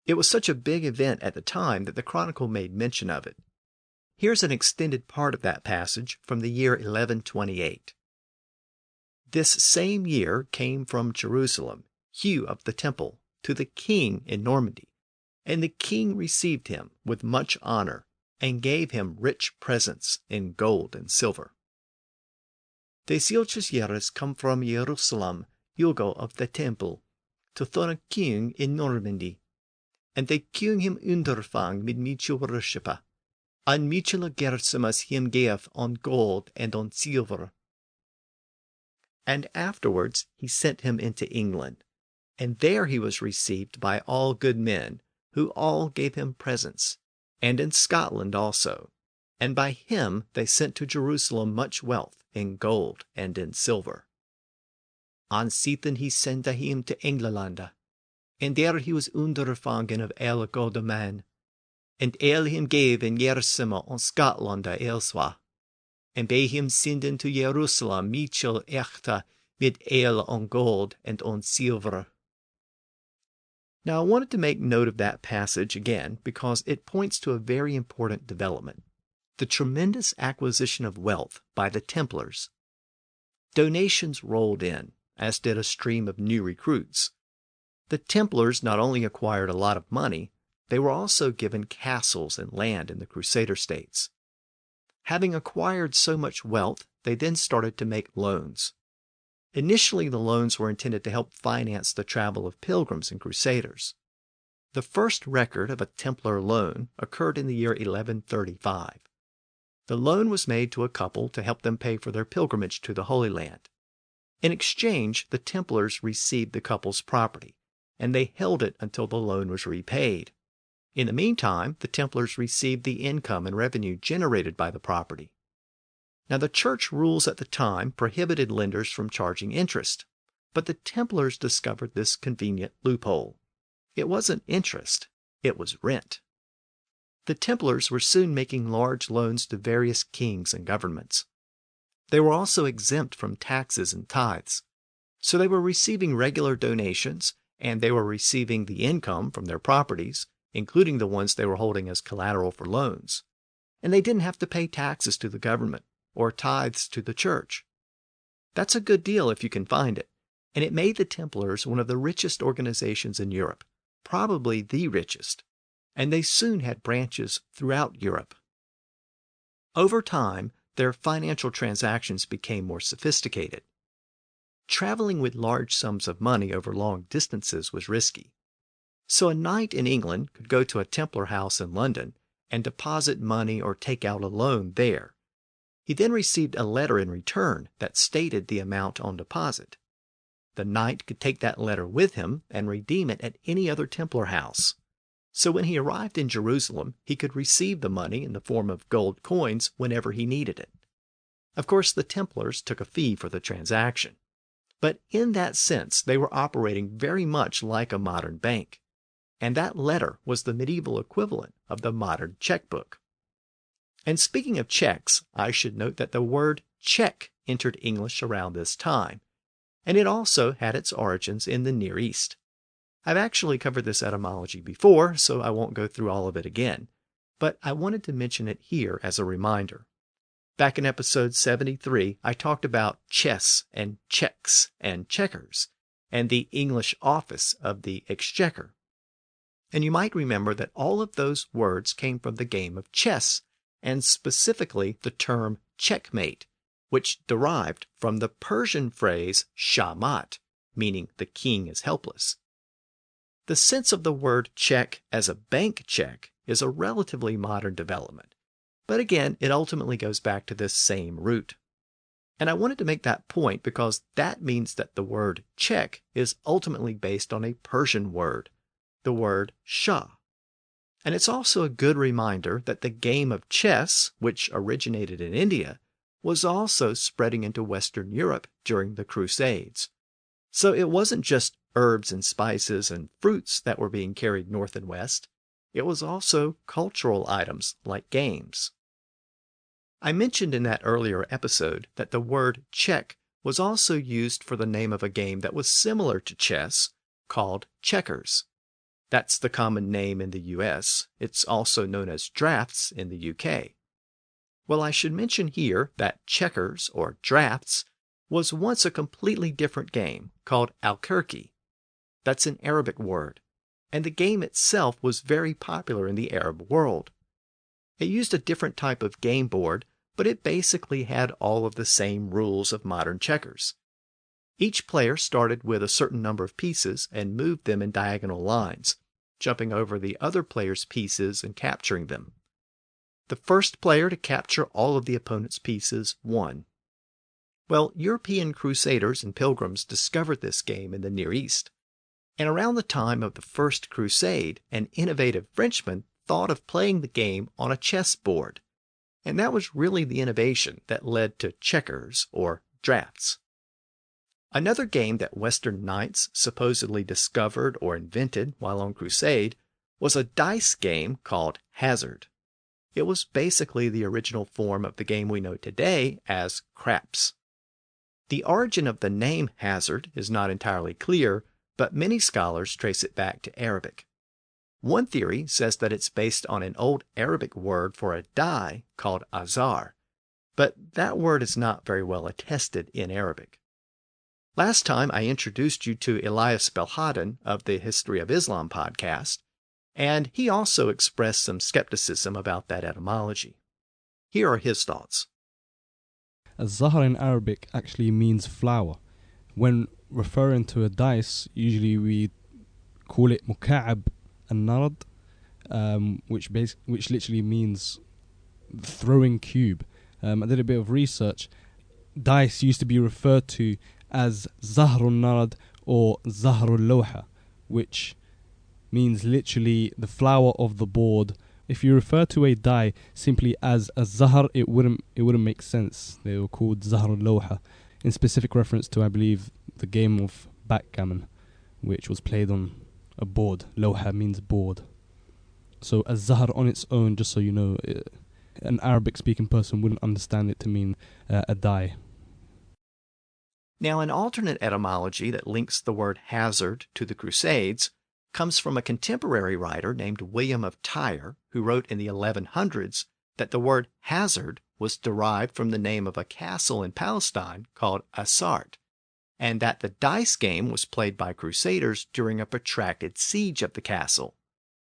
It was such a big event at the time that the Chronicle made mention of it. Here's an extended part of that passage from the year 1128. This same year came from Jerusalem Hugh of the Temple to the king in Normandy, and the king received him with much honor and gave him rich presents in gold and silver. The Silches come from Jerusalem, Hugo of the Temple, to the king in Normandy, and the king him underfang mit mutual worship, and mutual gersimas him gave on gold and on silver. And afterwards he sent him into England, and there he was received by all good men, who all gave him presents, and in Scotland also, and by him they sent to Jerusalem much wealth in gold and in silver. On Sethan he sent him to England, and there he was underfangen of alle gode man, and el him gave in Jerusalem on Scotland elsewhere, and by him senden to Jerusalem Michel echte mit el on gold and on silver. Now I wanted to make note of that passage again because it points to a very important development, the tremendous acquisition of wealth by the Templars. Donations rolled in, as did a stream of new recruits. The Templars not only acquired a lot of money, they were also given castles and land in the Crusader states. Having acquired so much wealth, they then started to make loans. Initially, the loans were intended to help finance the travel of pilgrims and crusaders. The first record of a Templar loan occurred in the year 1135. The loan was made to a couple to help them pay for their pilgrimage to the Holy Land. In exchange, the Templars received the couple's property, and they held it until the loan was repaid. In the meantime, the Templars received the income and revenue generated by the property. Now, the church rules at the time prohibited lenders from charging interest, but the Templars discovered this convenient loophole. It wasn't interest, it was rent. The Templars were soon making large loans to various kings and governments. They were also exempt from taxes and tithes, so they were receiving regular donations, and they were receiving the income from their properties, including the ones they were holding as collateral for loans. And they didn't have to pay taxes to the government or tithes to the church. That's a good deal if you can find it, and it made the Templars one of the richest organizations in Europe, probably the richest, and they soon had branches throughout Europe. Over time, their financial transactions became more sophisticated. Traveling with large sums of money over long distances was risky. So a knight in England could go to a Templar house in London and deposit money or take out a loan there. He then received a letter in return that stated the amount on deposit. The knight could take that letter with him and redeem it at any other Templar house. So when he arrived in Jerusalem, he could receive the money in the form of gold coins whenever he needed it. Of course, the Templars took a fee for the transaction. But in that sense, they were operating very much like a modern bank. And that letter was the medieval equivalent of the modern checkbook. And speaking of checks, I should note that the word check entered English around this time, and it also had its origins in the Near East. I've actually covered this etymology before, so I won't go through all of it again, but I wanted to mention it here as a reminder. Back in episode 73, I talked about chess and checks and checkers, and the English office of the exchequer. And you might remember that all of those words came from the game of chess, and specifically the term checkmate, which derived from the Persian phrase shamat, meaning the king is helpless. The sense of the word check as a bank check is a relatively modern development, but again, it ultimately goes back to this same root. And I wanted to make that point because that means that the word check is ultimately based on a Persian word, the word shah. And it's also a good reminder that the game of chess, which originated in India, was also spreading into Western Europe during the Crusades. So it wasn't just herbs and spices and fruits that were being carried north and west. It was also cultural items like games. I mentioned in that earlier episode that the word check was also used for the name of a game that was similar to chess, called checkers. That's the common name in the US. It's also known as drafts in the UK. Well, I should mention here that checkers, or drafts, was once a completely different game called al-Kirki. That's an Arabic word, and the game itself was very popular in the Arab world. It used a different type of game board, but it basically had all of the same rules of modern checkers. Each player started with a certain number of pieces and moved them in diagonal lines, jumping over the other player's pieces and capturing them. The first player to capture all of the opponent's pieces won. Well, European Crusaders and Pilgrims discovered this game in the Near East. And around the time of the First Crusade, an innovative Frenchman thought of playing the game on a chessboard. And that was really the innovation that led to checkers, or drafts. Another game that Western knights supposedly discovered or invented while on crusade was a dice game called hazard. It was basically the original form of the game we know today as craps. The origin of the name hazard is not entirely clear, but many scholars trace it back to Arabic. One theory says that it's based on an old Arabic word for a die called azar, but that word is not very well attested in Arabic. Last time I introduced you to Elias Belhadden of the History of Islam podcast, and he also expressed some skepticism about that etymology. Here are his thoughts. Az-Zahr in Arabic actually means flower. When referring to a dice, usually we call it muka'ab an-narad, which literally means throwing cube. I did a bit of research. Dice used to be referred to as Zahrun Narad or Zahrul Lawha, which means literally the flower of the board. If you refer to a die simply as a Zahr, it wouldn't make sense. They were called Zahrul Lawha, in specific reference to, I believe, the game of backgammon, which was played on a board. Lawha means board. So a Zahr on its own, just so you know, an Arabic-speaking person wouldn't understand it to mean a die. Now, an alternate etymology that links the word hazard to the Crusades comes from a contemporary writer named William of Tyre, who wrote in the 1100s that the word hazard was derived from the name of a castle in Palestine called Asart, and that the dice game was played by Crusaders during a protracted siege of the castle.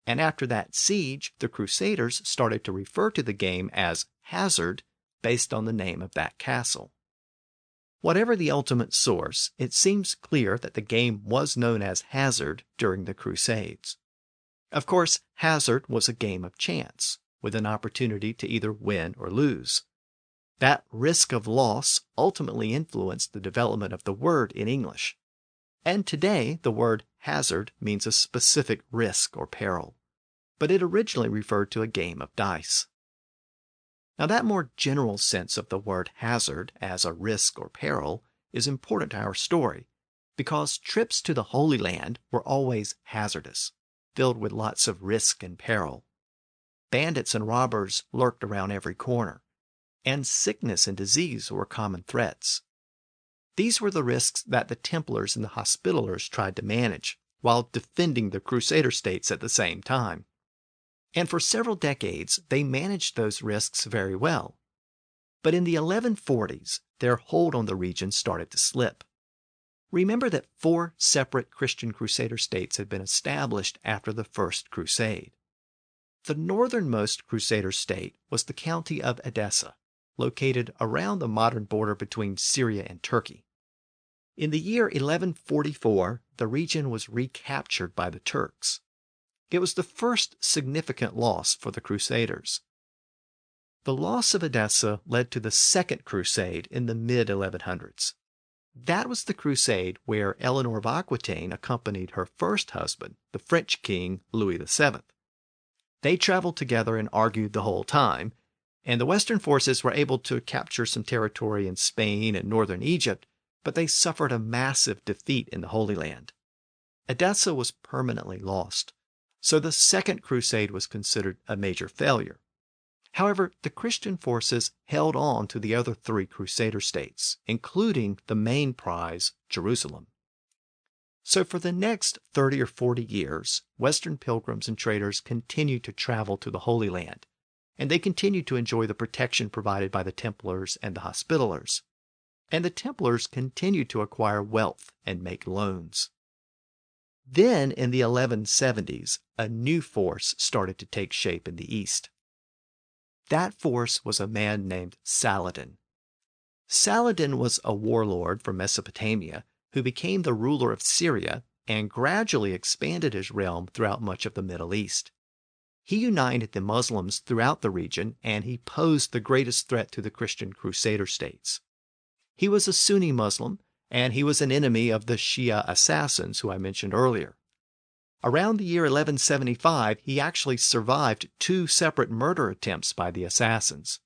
And after that siege, the Crusaders started to refer to the game as hazard based on the name of that castle. Whatever the ultimate source, it seems clear that the game was known as hazard during the Crusades. Of course, hazard was a game of chance, with an opportunity to either win or lose. That risk of loss ultimately influenced the development of the word in English. And today, the word hazard means a specific risk or peril, but it originally referred to a game of dice. Now, that more general sense of the word hazard as a risk or peril is important to our story because trips to the Holy Land were always hazardous, filled with lots of risk and peril. Bandits and robbers lurked around every corner, and sickness and disease were common threats. These were the risks that the Templars and the Hospitallers tried to manage, while defending the Crusader states at the same time. And for several decades, they managed those risks very well. But in the 1140s, their hold on the region started to slip. Remember that 4 separate Christian Crusader states had been established after the First Crusade. The northernmost Crusader state was the county of Edessa, located around the modern border between Syria and Turkey. In the year 1144, the region was recaptured by the Turks. It was the first significant loss for the Crusaders. The loss of Edessa led to the Second Crusade in the mid-1100s. That was the crusade where Eleanor of Aquitaine accompanied her first husband, the French king Louis VII. They traveled together and argued the whole time, and the Western forces were able to capture some territory in Spain and northern Egypt, but they suffered a massive defeat in the Holy Land. Edessa was permanently lost, so the Second Crusade was considered a major failure. However, the Christian forces held on to the other 3 Crusader states, including the main prize, Jerusalem. So for the next 30 or 40 years, Western pilgrims and traders continued to travel to the Holy Land, and they continued to enjoy the protection provided by the Templars and the Hospitallers. And the Templars continued to acquire wealth and make loans. Then, in the 1170s, a new force started to take shape in the east. That force was a man named Saladin. Saladin was a warlord from Mesopotamia who became the ruler of Syria and gradually expanded his realm throughout much of the Middle East. He united the Muslims throughout the region, and he posed the greatest threat to the Christian Crusader states. He was a Sunni Muslim, and he was an enemy of the Shia assassins who I mentioned earlier. Around the year 1175, he actually survived 2 separate murder attempts by the assassins.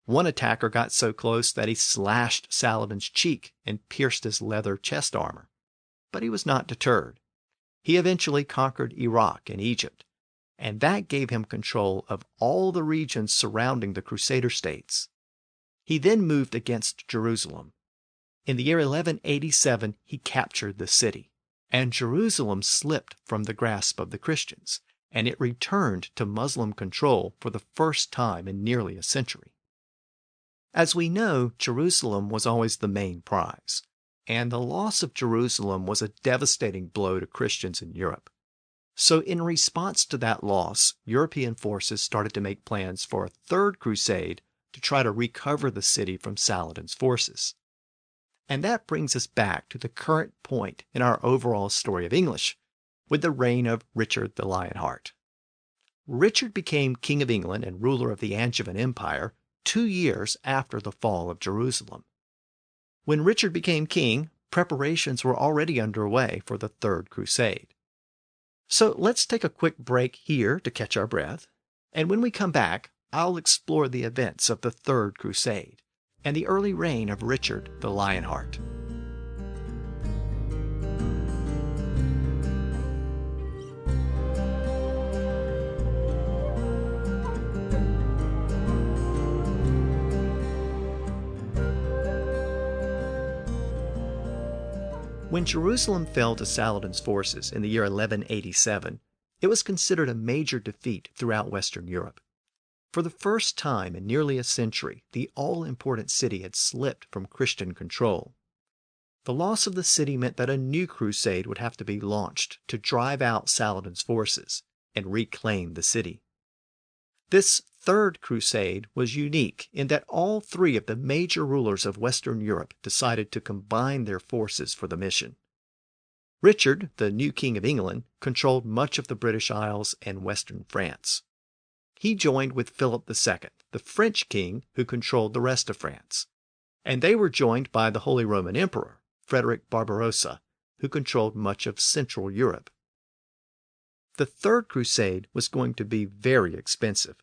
One attacker got so close that he slashed Saladin's cheek and pierced his leather chest armor. But he was not deterred. He eventually conquered Iraq and Egypt, and that gave him control of all the regions surrounding the Crusader states. He then moved against Jerusalem. In the year 1187, he captured the city, and Jerusalem slipped from the grasp of the Christians, and it returned to Muslim control for the first time in nearly a century. As we know, Jerusalem was always the main prize, and the loss of Jerusalem was a devastating blow to Christians in Europe. So in response to that loss, European forces started to make plans for a 3rd crusade to try to recover the city from Saladin's forces. And that brings us back to the current point in our overall story of English, with the reign of Richard the Lionheart. Richard became King of England and ruler of the Angevin Empire 2 years after the fall of Jerusalem. When Richard became king, preparations were already underway for the 3rd Crusade. So let's take a quick break here to catch our breath, and when we come back, I'll explore the events of the 3rd Crusade and the early reign of Richard the Lionheart. When Jerusalem fell to Saladin's forces in the year 1187, it was considered a major defeat throughout Western Europe. For the first time in nearly a century, the all-important city had slipped from Christian control. The loss of the city meant that a new crusade would have to be launched to drive out Saladin's forces and reclaim the city. This 3rd Crusade was unique in that all 3 of the major rulers of Western Europe decided to combine their forces for the mission. Richard, the new King of England, controlled much of the British Isles and western France. He joined with Philip II, the French king who controlled the rest of France, and they were joined by the Holy Roman Emperor, Frederick Barbarossa, who controlled much of Central Europe. The 3rd Crusade was going to be very expensive,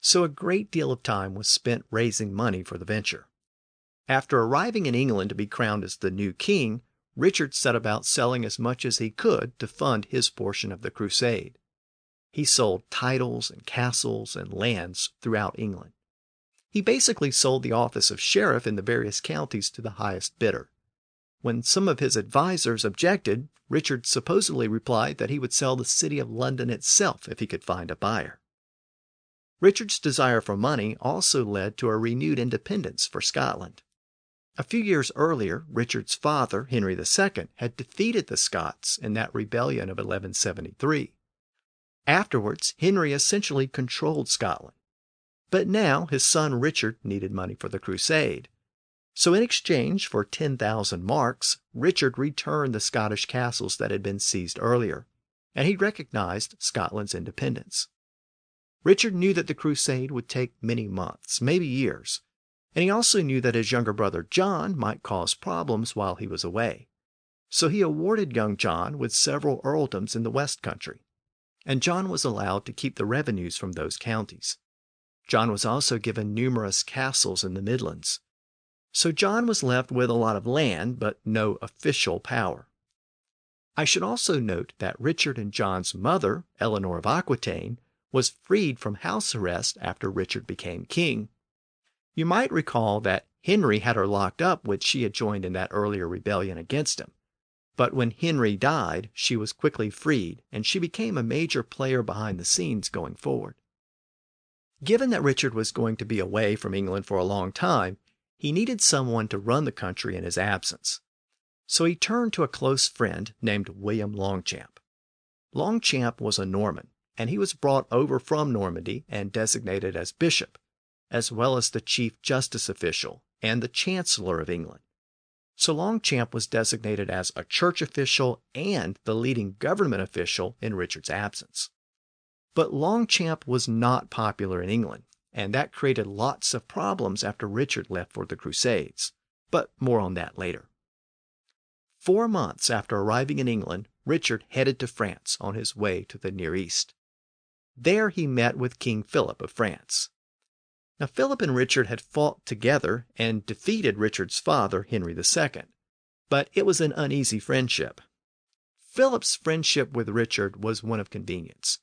So a great deal of time was spent raising money for the venture. After arriving in England to be crowned as the new king, Richard set about selling as much as he could to fund his portion of the crusade. He sold titles and castles and lands throughout England. He basically sold the office of sheriff in the various counties to the highest bidder. When some of his advisors objected, Richard supposedly replied that he would sell the city of London itself if he could find a buyer. Richard's desire for money also led to a renewed independence for Scotland. A few years earlier, Richard's father, Henry II, had defeated the Scots in that rebellion of 1173. Afterwards, Henry essentially controlled Scotland. But now his son Richard needed money for the crusade. So in exchange for 10,000 marks, Richard returned the Scottish castles that had been seized earlier, and he recognized Scotland's independence. Richard knew that the crusade would take many months, maybe years, and he also knew that his younger brother John might cause problems while he was away. So he awarded young John with several earldoms in the West Country, and John was allowed to keep the revenues from those counties. John was also given numerous castles in the Midlands. So John was left with a lot of land, but no official power. I should also note that Richard and John's mother, Eleanor of Aquitaine, was freed from house arrest after Richard became king. You might recall that Henry had her locked up when she had joined in that earlier rebellion against him. But when Henry died, she was quickly freed, and she became a major player behind the scenes going forward. Given that Richard was going to be away from England for a long time, he needed someone to run the country in his absence. So he turned to a close friend named William Longchamp. Longchamp was a Norman, and he was brought over from Normandy and designated as bishop, as well as the chief justice official and the chancellor of England. So Longchamp was designated as a church official and the leading government official in Richard's absence. But Longchamp was not popular in England, and that created lots of problems after Richard left for the Crusades. But more on that later. 4 months after arriving in England, Richard headed to France on his way to the Near East. There he met with King Philip of France. Now Philip and Richard had fought together and defeated Richard's father, Henry II, but it was an uneasy friendship. Philip's friendship with Richard was one of convenience.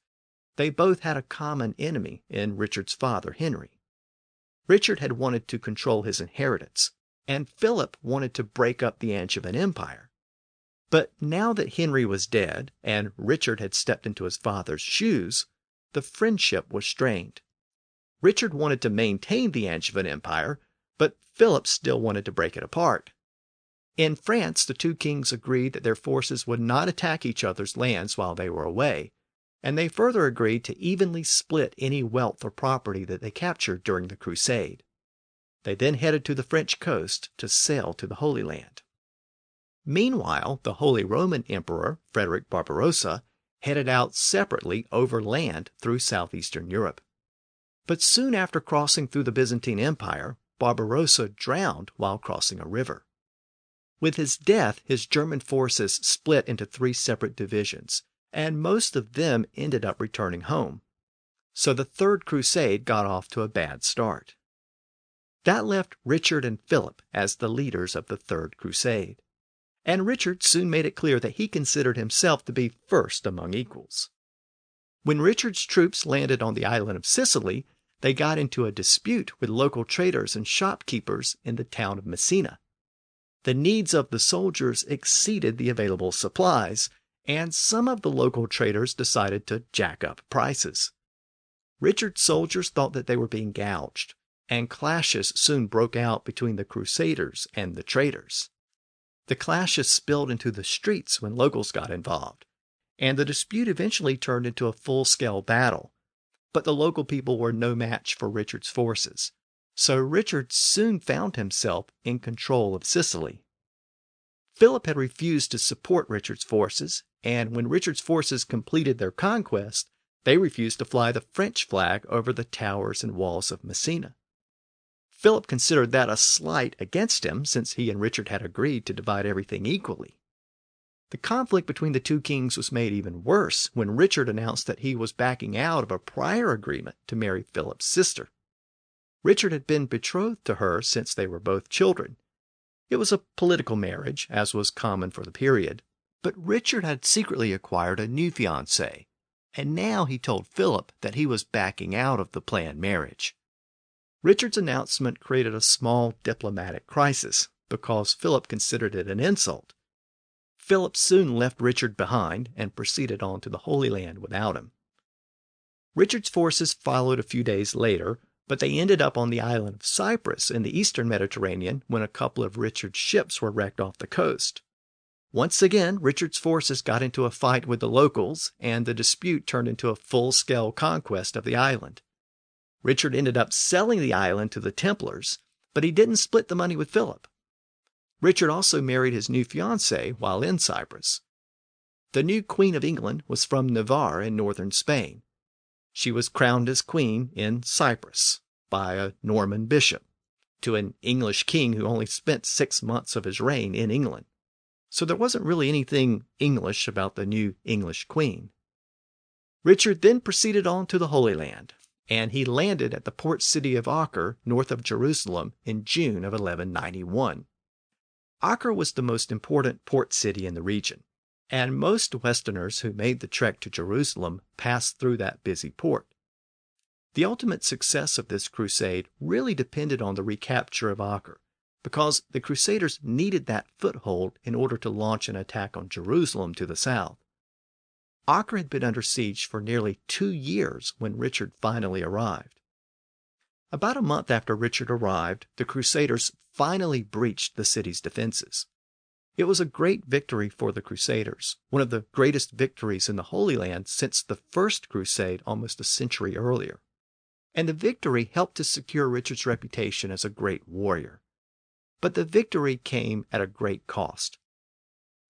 They both had a common enemy in Richard's father, Henry. Richard had wanted to control his inheritance, and Philip wanted to break up the Angevin Empire. But now that Henry was dead and Richard had stepped into his father's shoes, the friendship was strained. Richard wanted to maintain the Angevin Empire, but Philip still wanted to break it apart. In France, the two kings agreed that their forces would not attack each other's lands while they were away, and they further agreed to evenly split any wealth or property that they captured during the crusade. They then headed to the French coast to sail to the Holy Land. Meanwhile, the Holy Roman Emperor, Frederick Barbarossa, headed out separately over land through southeastern Europe. But soon after crossing through the Byzantine Empire, Barbarossa drowned while crossing a river. With his death, his German forces split into 3 separate divisions, and most of them ended up returning home. So the Third Crusade got off to a bad start. That left Richard and Philip as the leaders of the Third Crusade. And Richard soon made it clear that he considered himself to be first among equals. When Richard's troops landed on the island of Sicily, they got into a dispute with local traders and shopkeepers in the town of Messina. The needs of the soldiers exceeded the available supplies, and some of the local traders decided to jack up prices. Richard's soldiers thought that they were being gouged, and clashes soon broke out between the Crusaders and the Traitors. The clashes spilled into the streets when locals got involved, and the dispute eventually turned into a full-scale battle. But the local people were no match for Richard's forces, so Richard soon found himself in control of Sicily. Philip had refused to support Richard's forces, and when Richard's forces completed their conquest, they refused to fly the French flag over the towers and walls of Messina. Philip considered that a slight against him, since he and Richard had agreed to divide everything equally. The conflict between the two kings was made even worse when Richard announced that he was backing out of a prior agreement to marry Philip's sister. Richard had been betrothed to her since they were both children. It was a political marriage, as was common for the period, but Richard had secretly acquired a new fiancée, and now he told Philip that he was backing out of the planned marriage. Richard's announcement created a small diplomatic crisis because Philip considered it an insult. Philip soon left Richard behind and proceeded on to the Holy Land without him. Richard's forces followed a few days later, but they ended up on the island of Cyprus in the eastern Mediterranean when a couple of Richard's ships were wrecked off the coast. Once again, Richard's forces got into a fight with the locals, and the dispute turned into a full-scale conquest of the island. Richard ended up selling the island to the Templars, but he didn't split the money with Philip. Richard also married his new fiancée while in Cyprus. The new Queen of England was from Navarre in northern Spain. She was crowned as queen in Cyprus by a Norman bishop to an English king who only spent 6 months of his reign in England. So there wasn't really anything English about the new English queen. Richard then proceeded on to the Holy Land, and he landed at the port city of Acre, north of Jerusalem, in June of 1191. Acre was the most important port city in the region, and most Westerners who made the trek to Jerusalem passed through that busy port. The ultimate success of this crusade really depended on the recapture of Acre, because the Crusaders needed that foothold in order to launch an attack on Jerusalem to the south. Acre had been under siege for nearly 2 years when Richard finally arrived. About a month after Richard arrived, the Crusaders finally breached the city's defenses. It was a great victory for the Crusaders, one of the greatest victories in the Holy Land since the First Crusade almost a century earlier. And the victory helped to secure Richard's reputation as a great warrior. But the victory came at a great cost.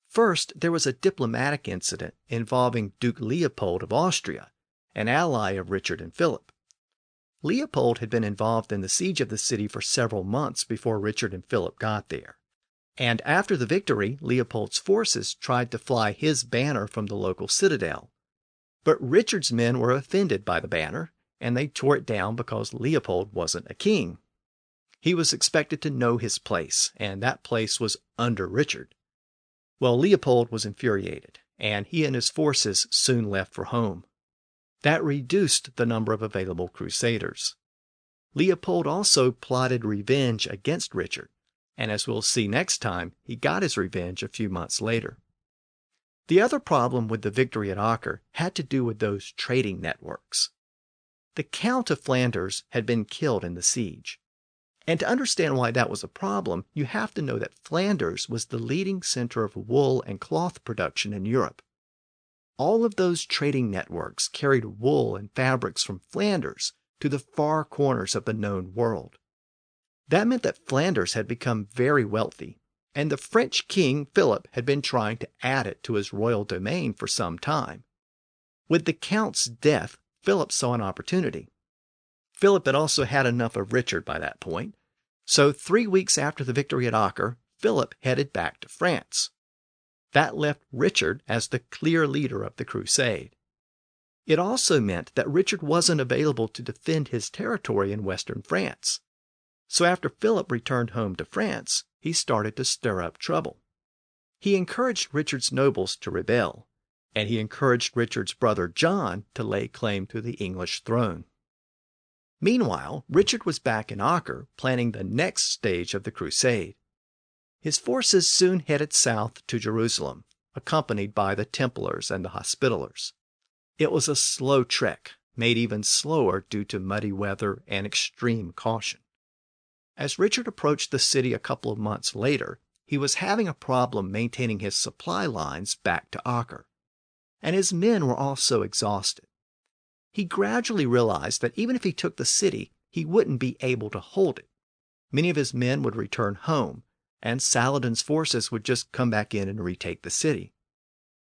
First, there was a diplomatic incident involving Duke Leopold of Austria, an ally of Richard and Philip. Leopold had been involved in the siege of the city for several months before Richard and Philip got there. And after the victory, Leopold's forces tried to fly his banner from the local citadel. But Richard's men were offended by the banner, and they tore it down because Leopold wasn't a king. He was expected to know his place, and that place was under Richard. Well, Leopold was infuriated, and he and his forces soon left for home. That reduced the number of available Crusaders. Leopold also plotted revenge against Richard, and as we'll see next time, he got his revenge a few months later. The other problem with the victory at Acre had to do with those trading networks. The Count of Flanders had been killed in the siege. And to understand why that was a problem, you have to know that Flanders was the leading center of wool and cloth production in Europe. All of those trading networks carried wool and fabrics from Flanders to the far corners of the known world. That meant that Flanders had become very wealthy, and the French king Philip had been trying to add it to his royal domain for some time. With the Count's death, Philip saw an opportunity. Philip had also had enough of Richard by that point, so 3 weeks after the victory at Acre, Philip headed back to France. That left Richard as the clear leader of the crusade. It also meant that Richard wasn't available to defend his territory in western France. So after Philip returned home to France, he started to stir up trouble. He encouraged Richard's nobles to rebel, and he encouraged Richard's brother John to lay claim to the English throne. Meanwhile, Richard was back in Acre planning the next stage of the crusade. His forces soon headed south to Jerusalem, accompanied by the Templars and the Hospitallers. It was a slow trek, made even slower due to muddy weather and extreme caution. As Richard approached the city a couple of months later, he was having a problem maintaining his supply lines back to Acre, and his men were also exhausted. He gradually realized that even if he took the city, he wouldn't be able to hold it. Many of his men would return home, and Saladin's forces would just come back in and retake the city.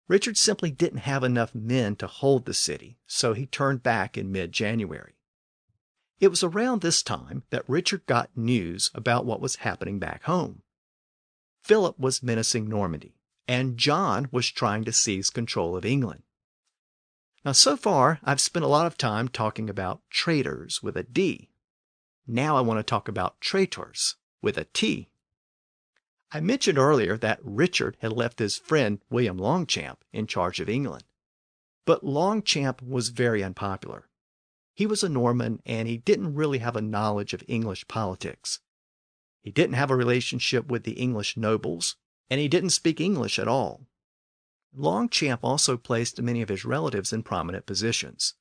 Richard simply didn't have enough men to hold the city, so he turned back in mid-January. It was around this time that Richard got news about what was happening back home. Philip was menacing Normandy, and John was trying to seize control of England. Now, so far, I've spent a lot of time talking about traitors with a D. Now I want to talk about traitors with a T. I mentioned earlier that Richard had left his friend William Longchamp in charge of England. But Longchamp was very unpopular. He was a Norman, and he didn't really have a knowledge of English politics. He didn't have a relationship with the English nobles, and he didn't speak English at all. Longchamp also placed many of his relatives in prominent positions.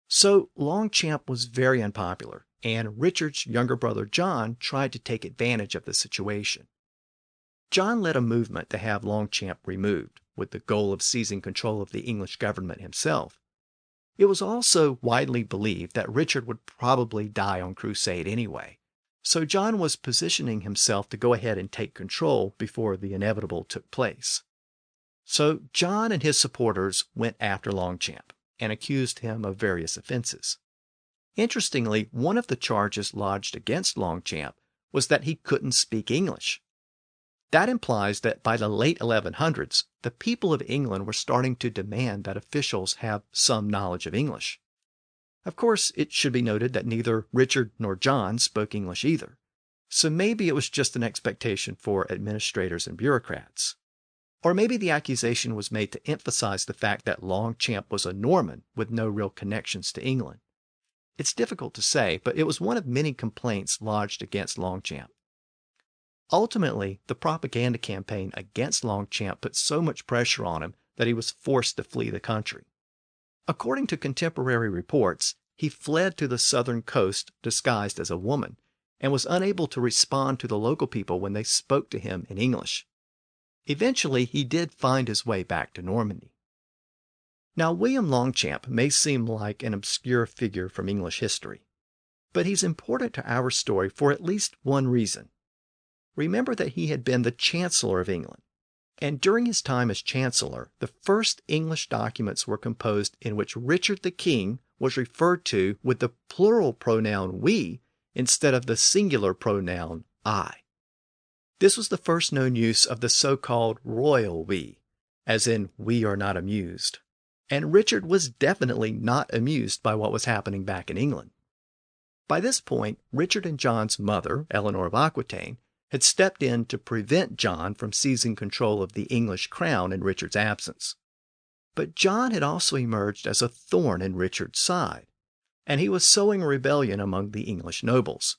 So Longchamp was very unpopular, and Richard's younger brother John tried to take advantage of the situation. John led a movement to have Longchamp removed, with the goal of seizing control of the English government himself. It was also widely believed that Richard would probably die on crusade anyway, so John was positioning himself to go ahead and take control before the inevitable took place. So John and his supporters went after Longchamp and accused him of various offenses. Interestingly, one of the charges lodged against Longchamp was that he couldn't speak English. That implies that by the late 1100s, the people of England were starting to demand that officials have some knowledge of English. Of course, it should be noted that neither Richard nor John spoke English either, so maybe it was just an expectation for administrators and bureaucrats. Or maybe the accusation was made to emphasize the fact that Longchamp was a Norman with no real connections to England. It's difficult to say, but it was one of many complaints lodged against Longchamp. Ultimately, the propaganda campaign against Longchamp put so much pressure on him that he was forced to flee the country. According to contemporary reports, he fled to the southern coast disguised as a woman and was unable to respond to the local people when they spoke to him in English. Eventually, he did find his way back to Normandy. Now, William Longchamp may seem like an obscure figure from English history, but he's important to our story for at least one reason. Remember that he had been the Chancellor of England, and during his time as Chancellor, the first English documents were composed in which Richard the King was referred to with the plural pronoun we instead of the singular pronoun I. This was the first known use of the so-called royal we, as in we are not amused, and Richard was definitely not amused by what was happening back in England. By this point, Richard and John's mother, Eleanor of Aquitaine, had stepped in to prevent John from seizing control of the English crown in Richard's absence. But John had also emerged as a thorn in Richard's side, and he was sowing rebellion among the English nobles.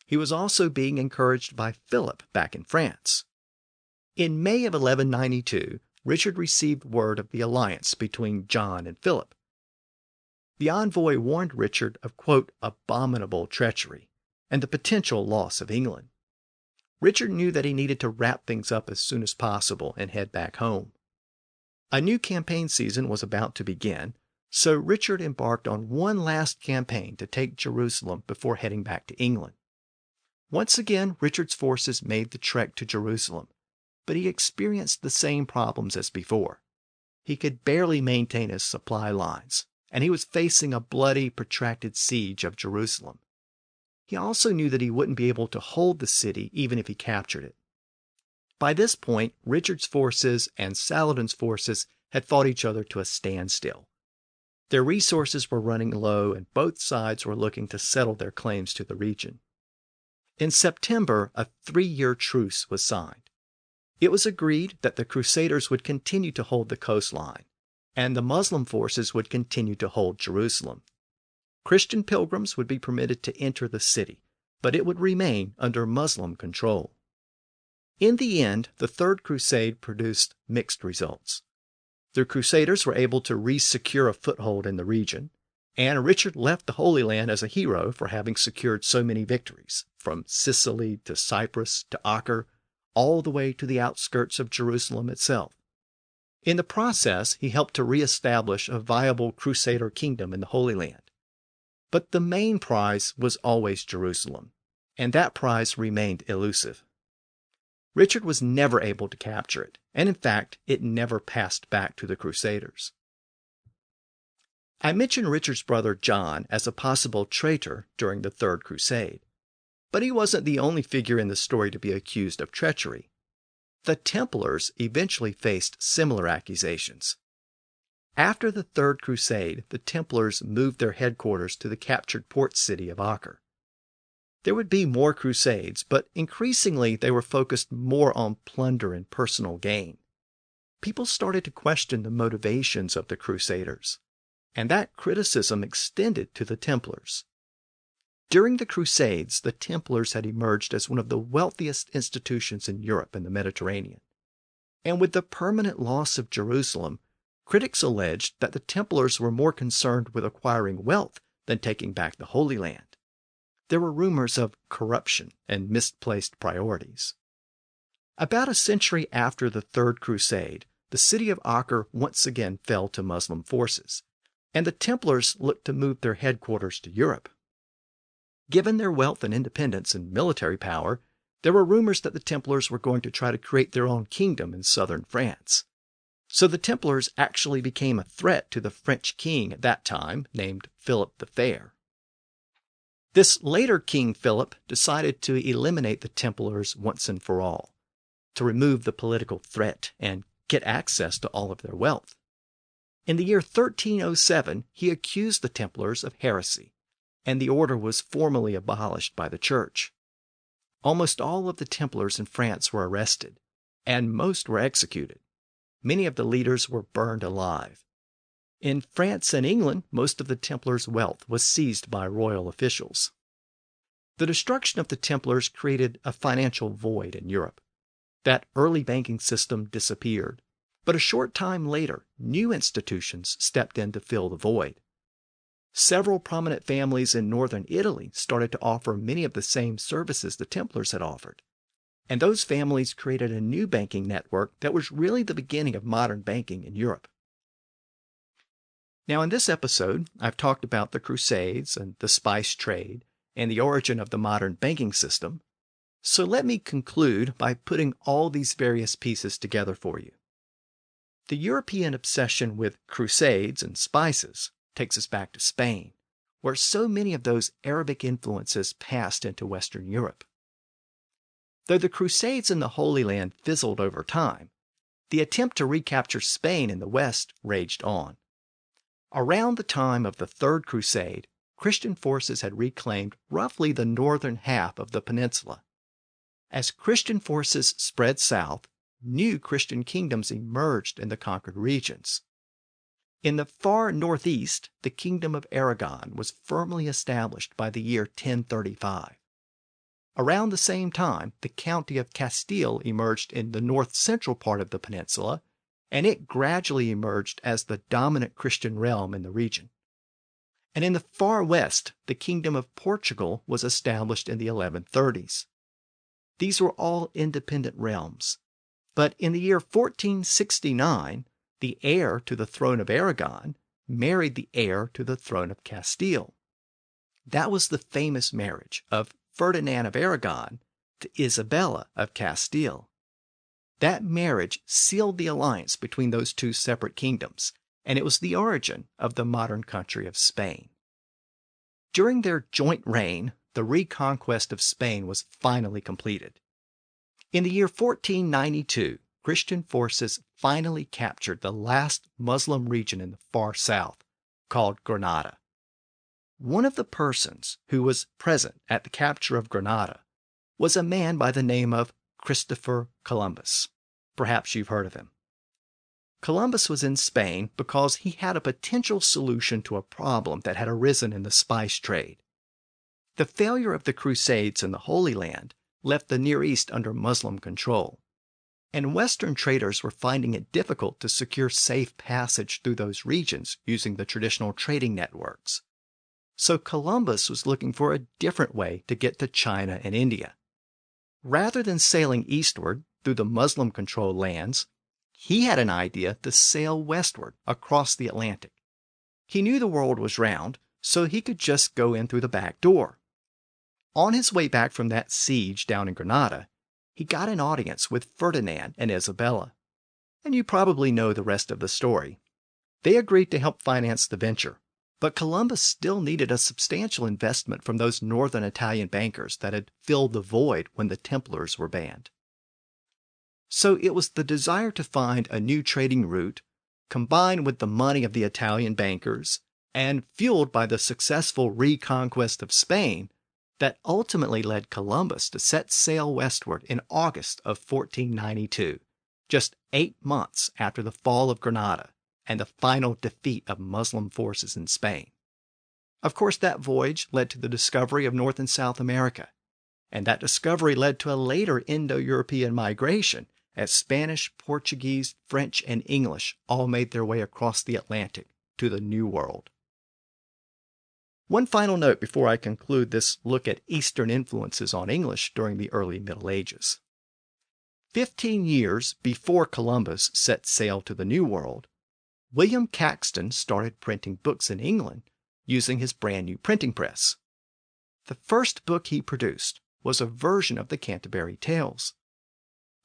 He was also being encouraged by Philip back in France. In May of 1192, Richard received word of the alliance between John and Philip. The envoy warned Richard of, quote, abominable treachery and the potential loss of England. Richard knew that he needed to wrap things up as soon as possible and head back home. A new campaign season was about to begin, so Richard embarked on one last campaign to take Jerusalem before heading back to England. Once again, Richard's forces made the trek to Jerusalem, but he experienced the same problems as before. He could barely maintain his supply lines, and he was facing a bloody, protracted siege of Jerusalem. He also knew that he wouldn't be able to hold the city even if he captured it. By this point, Richard's forces and Saladin's forces had fought each other to a standstill. Their resources were running low, and both sides were looking to settle their claims to the region. In September, a 3-year truce was signed. It was agreed that the Crusaders would continue to hold the coastline, and the Muslim forces would continue to hold Jerusalem. Christian pilgrims would be permitted to enter the city, but it would remain under Muslim control. In the end, the Third Crusade produced mixed results. The Crusaders were able to re-secure a foothold in the region, and Richard left the Holy Land as a hero for having secured so many victories, from Sicily to Cyprus to Acre, all the way to the outskirts of Jerusalem itself. In the process, he helped to re-establish a viable Crusader kingdom in the Holy Land. But the main prize was always Jerusalem, and that prize remained elusive. Richard was never able to capture it, and in fact, it never passed back to the Crusaders. I mentioned Richard's brother John as a possible traitor during the Third Crusade, but he wasn't the only figure in the story to be accused of treachery. The Templars eventually faced similar accusations. After the Third Crusade, the Templars moved their headquarters to the captured port city of Acre. There would be more Crusades, but increasingly they were focused more on plunder and personal gain. People started to question the motivations of the Crusaders, and that criticism extended to the Templars. During the Crusades, the Templars had emerged as one of the wealthiest institutions in Europe and the Mediterranean. And with the permanent loss of Jerusalem, critics alleged that the Templars were more concerned with acquiring wealth than taking back the Holy Land. There were rumors of corruption and misplaced priorities. About a century after the Third Crusade, the city of Acre once again fell to Muslim forces, and the Templars looked to move their headquarters to Europe. Given their wealth and independence and military power, there were rumors that the Templars were going to try to create their own kingdom in southern France. So the Templars actually became a threat to the French king at that time, named Philip the Fair. This later King Philip decided to eliminate the Templars once and for all, to remove the political threat and get access to all of their wealth. In the year 1307, he accused the Templars of heresy, and the order was formally abolished by the Church. Almost all of the Templars in France were arrested, and most were executed. Many of the leaders were burned alive. In France and England, most of the Templars' wealth was seized by royal officials. The destruction of the Templars created a financial void in Europe. That early banking system disappeared, but a short time later, new institutions stepped in to fill the void. Several prominent families in northern Italy started to offer many of the same services the Templars had offered. And those families created a new banking network that was really the beginning of modern banking in Europe. Now, in this episode, I've talked about the Crusades and the spice trade and the origin of the modern banking system. So let me conclude by putting all these various pieces together for you. The European obsession with Crusades and spices takes us back to Spain, where so many of those Arabic influences passed into Western Europe. Though the Crusades in the Holy Land fizzled over time, the attempt to recapture Spain in the West raged on. Around the time of the Third Crusade, Christian forces had reclaimed roughly the northern half of the peninsula. As Christian forces spread south, new Christian kingdoms emerged in the conquered regions. In the far northeast, the kingdom of Aragon was firmly established by the year 1035. Around the same time, the county of Castile emerged in the north-central part of the peninsula, and it gradually emerged as the dominant Christian realm in the region. And in the far west, the kingdom of Portugal was established in the 1130s. These were all independent realms. But in the year 1469, the heir to the throne of Aragon married the heir to the throne of Castile. That was the famous marriage of Ferdinand of Aragon to Isabella of Castile. That marriage sealed the alliance between those two separate kingdoms, and it was the origin of the modern country of Spain. During their joint reign, the reconquest of Spain was finally completed. In the year 1492, Christian forces finally captured the last Muslim region in the far south, called Granada. One of the persons who was present at the capture of Granada was a man by the name of Christopher Columbus. Perhaps you've heard of him. Columbus was in Spain because he had a potential solution to a problem that had arisen in the spice trade. The failure of the Crusades in the Holy Land left the Near East under Muslim control, and Western traders were finding it difficult to secure safe passage through those regions using the traditional trading networks. So Columbus was looking for a different way to get to China and India. Rather than sailing eastward through the Muslim-controlled lands, he had an idea to sail westward across the Atlantic. He knew the world was round, so he could just go in through the back door. On his way back from that siege down in Granada, he got an audience with Ferdinand and Isabella. And you probably know the rest of the story. They agreed to help finance the venture, but Columbus still needed a substantial investment from those northern Italian bankers that had filled the void when the Templars were banned. So it was the desire to find a new trading route, combined with the money of the Italian bankers, and fueled by the successful reconquest of Spain, that ultimately led Columbus to set sail westward in August of 1492, just 8 months after the fall of Granada and the final defeat of Muslim forces in Spain. Of course, that voyage led to the discovery of North and South America, and that discovery led to a later Indo-European migration as Spanish, Portuguese, French, and English all made their way across the Atlantic to the New World. One final note before I conclude this look at Eastern influences on English during the early Middle Ages. 15 years before Columbus set sail to the New World, William Caxton started printing books in England using his brand new printing press. The first book he produced was a version of the Canterbury Tales.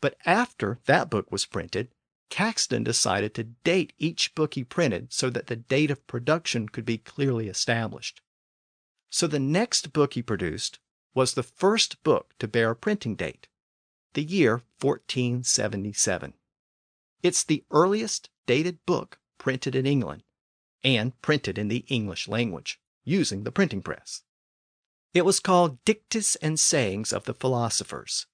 But after that book was printed, Caxton decided to date each book he printed so that the date of production could be clearly established. So the next book he produced was the first book to bear a printing date, the year 1477. It's the earliest dated book printed in England, and printed in the English language, using the printing press. It was called Dictes and Sayings of the Philosophers.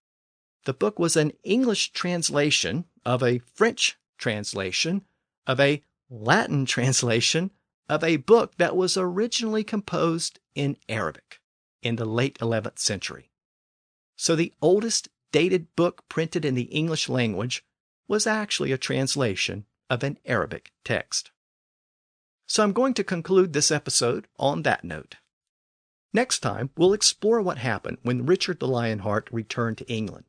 The book was an English translation of a French translation of a Latin translation of a book that was originally composed in Arabic in the late 11th century. So the oldest dated book printed in the English language was actually a translation of an Arabic text. So I'm going to conclude this episode on that note. Next time, we'll explore what happened when Richard the Lionheart returned to England.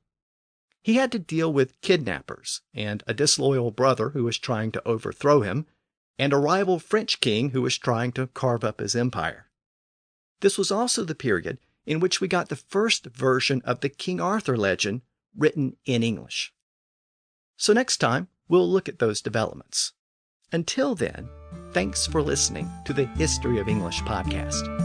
He had to deal with kidnappers and a disloyal brother who was trying to overthrow him, and a rival French king who was trying to carve up his empire. This was also the period in which we got the first version of the King Arthur legend written in English. So next time, we'll look at those developments. Until then, thanks for listening to the History of English podcast.